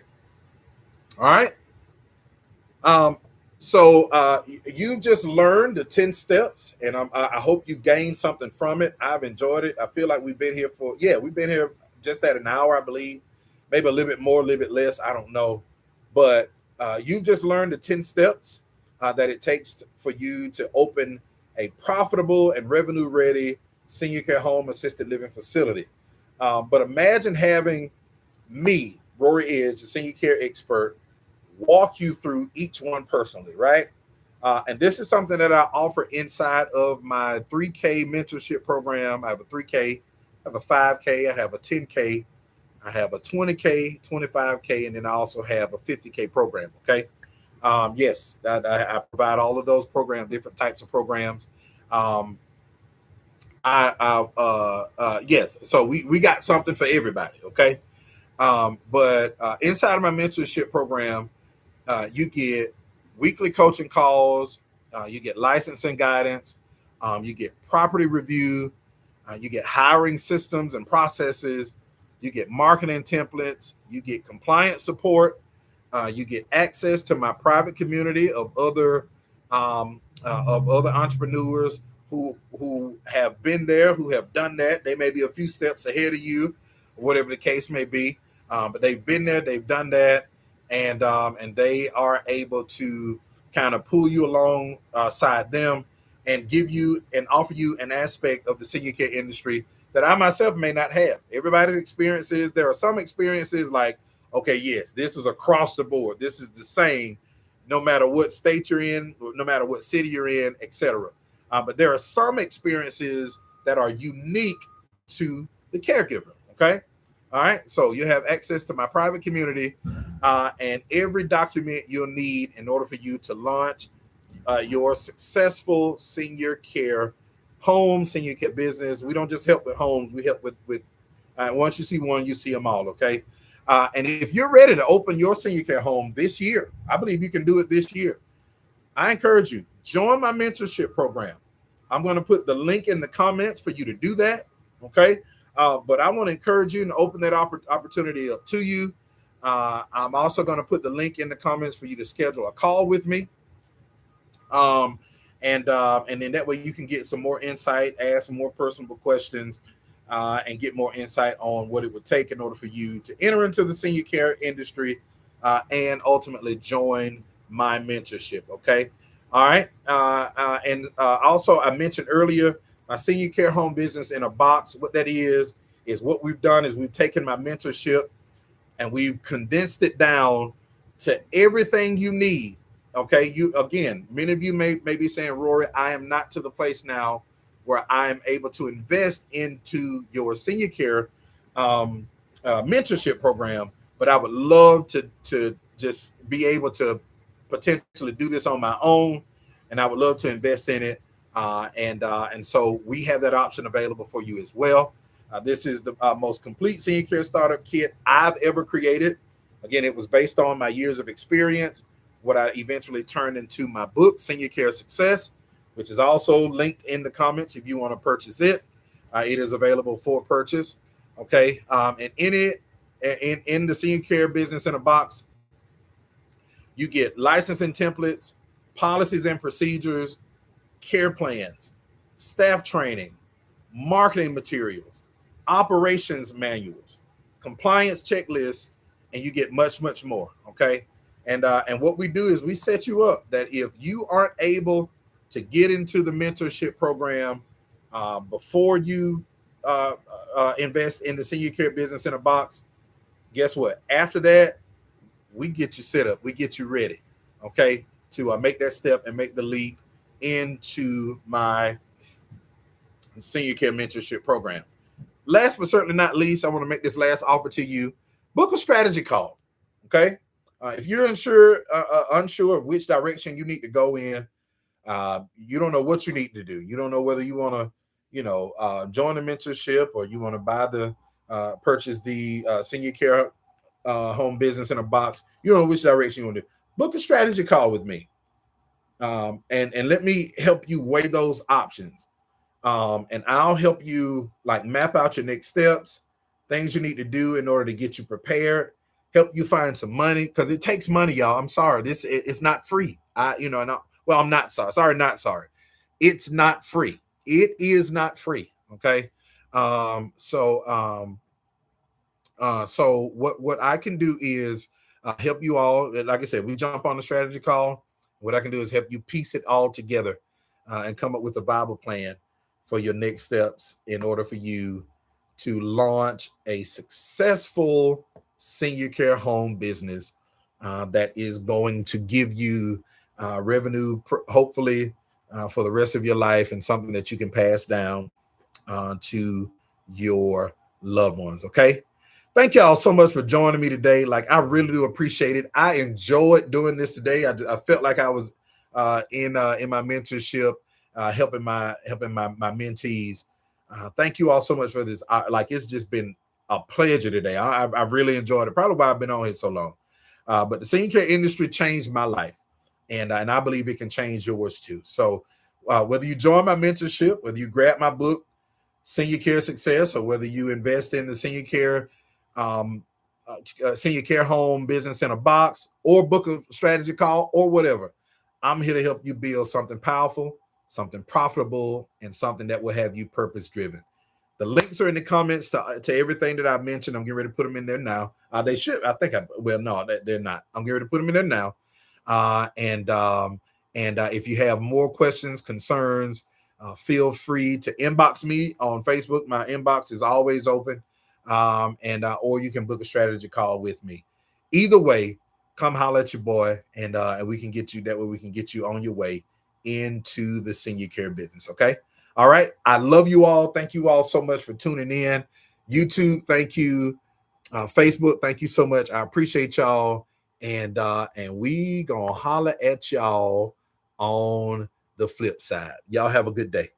All right. So you've just learned the 10 steps, and I hope you gained something from it. I've enjoyed it. I feel like we've been here we've been here just at an hour, I believe, maybe a little bit more, a little bit less. I don't know. But you've just learned the 10 steps that it takes for you to open a profitable and revenue ready senior care home assisted living facility. But imagine having me, Rory Edge, a senior care expert, walk you through each one personally, right? And this is something that I offer inside of my 3K mentorship program. I have a 3K, I have a 5K, I have a 10K, I have a 20K, 25K, and then I also have a 50K program. Okay. Yes, I provide all of those programs, different types of programs. Yes, so we got something for everybody. Okay. But inside of my mentorship program, you get weekly coaching calls, you get licensing guidance, you get property review, you get hiring systems and processes, you get marketing templates, you get compliance support, you get access to my private community of other entrepreneurs who have been there, who have done that. They may be a few steps ahead of you, whatever the case may be, but they've been there, they've done that, and they are able to kind of pull you alongside them and give you and offer you an aspect of the senior care industry that I myself may not have. Everybody's experiences, there are some experiences like, okay, yes, this is across the board. This is the same, no matter what state you're in, no matter what city you're in, etc. But there are some experiences that are unique to the caregiver. Okay. All right. So you have access to my private community and every document you'll need in order for you to launch your successful senior care home, senior care business. We don't just help with homes. We help with once you see one, you see them all. Okay. And if you're ready to open your senior care home this year, I believe you can do it this year. I encourage you, join my mentorship program. I'm going to put the link in the comments for you to do that. Okay. But I want to encourage you to open that opportunity up to you. I'm also going to put the link in the comments for you to schedule a call with me. And then that way you can get some more insight, ask some more personable questions, and get more insight on what it would take in order for you to enter into the senior care industry and ultimately join my mentorship. Okay. All right. And also I mentioned earlier, my senior care home business in a box. What that is what we've done is we've taken my mentorship and we've condensed it down to everything you need. Okay. Many of you may be saying, Rory, I am not to the place now where I am able to invest into your senior care mentorship program, but I would love to just be able to potentially do this on my own, and I would love to invest in it. And so we have that option available for you as well. This is the most complete senior care startup kit I've ever created. Again, it was based on my years of experience, what I eventually turned into my book, Senior Care Success, which is also linked in the comments if you want to purchase it. It is available for purchase. Okay. And in the senior care business in a box, you get licensing templates, policies and procedures, care plans, staff training, marketing materials, operations manuals, compliance checklists, and you get much, much more. Okay. And what we do is we set you up that if you aren't able to get into the mentorship program before you invest in the senior care business in a box, guess what? After that, we get you set up, we get you ready, okay, to make that step and make the leap into my senior care mentorship program. Last but certainly not least, I want to make this last offer to you. Book a strategy call. Okay. If you're unsure of which direction you need to go in, you don't know what you need to do. You don't know whether you want to, join the mentorship or you want to buy the purchase the senior care home business in a box. You don't know which direction you want to do. Book a strategy call with me, and let me help you weigh those options. And I'll help you like map out your next steps, things you need to do in order to get you prepared, help you find some money because it takes money, y'all. I'm sorry, it's not free. I'm not sorry. Sorry, not sorry. It's not free. It is not free. Okay. So what I can do is help you all. Like I said, we jump on the strategy call. What I can do is help you piece it all together and come up with a viable plan for your next steps in order for you to launch a successful senior care home business that is going to give you revenue, hopefully, for the rest of your life and something that you can pass down to your loved ones. Okay. Thank y'all so much for joining me today. Like, I really do appreciate it. I enjoyed doing this today. I felt like I was in my mentorship, helping my mentees. Thank you all so much for this. It's just been a pleasure today. I've really enjoyed it. Probably why I've been on here so long. But the senior care industry changed my life, and I believe it can change yours too. So whether you join my mentorship, whether you grab my book, Senior Care Success, or whether you invest in the senior care home business in a box, or book a strategy call, or whatever, I'm here to help you build something powerful, something profitable, and something that will have you purpose driven. The links are in the comments to everything that I've mentioned. I'm getting ready to put them in there now. They should. No, they're not. I'm getting ready to put them in there now. If you have more questions, concerns, feel free to inbox me on Facebook. My inbox is always open. Or you can book a strategy call with me. Either way, come holler at your boy, and we can get you that way. We can get you on your way into the senior care business. Okay. All right. I love you all. Thank you all so much for tuning in. YouTube, thank you. Facebook, thank you so much. I appreciate y'all. And we gonna holler at y'all on the flip side. Y'all have a good day.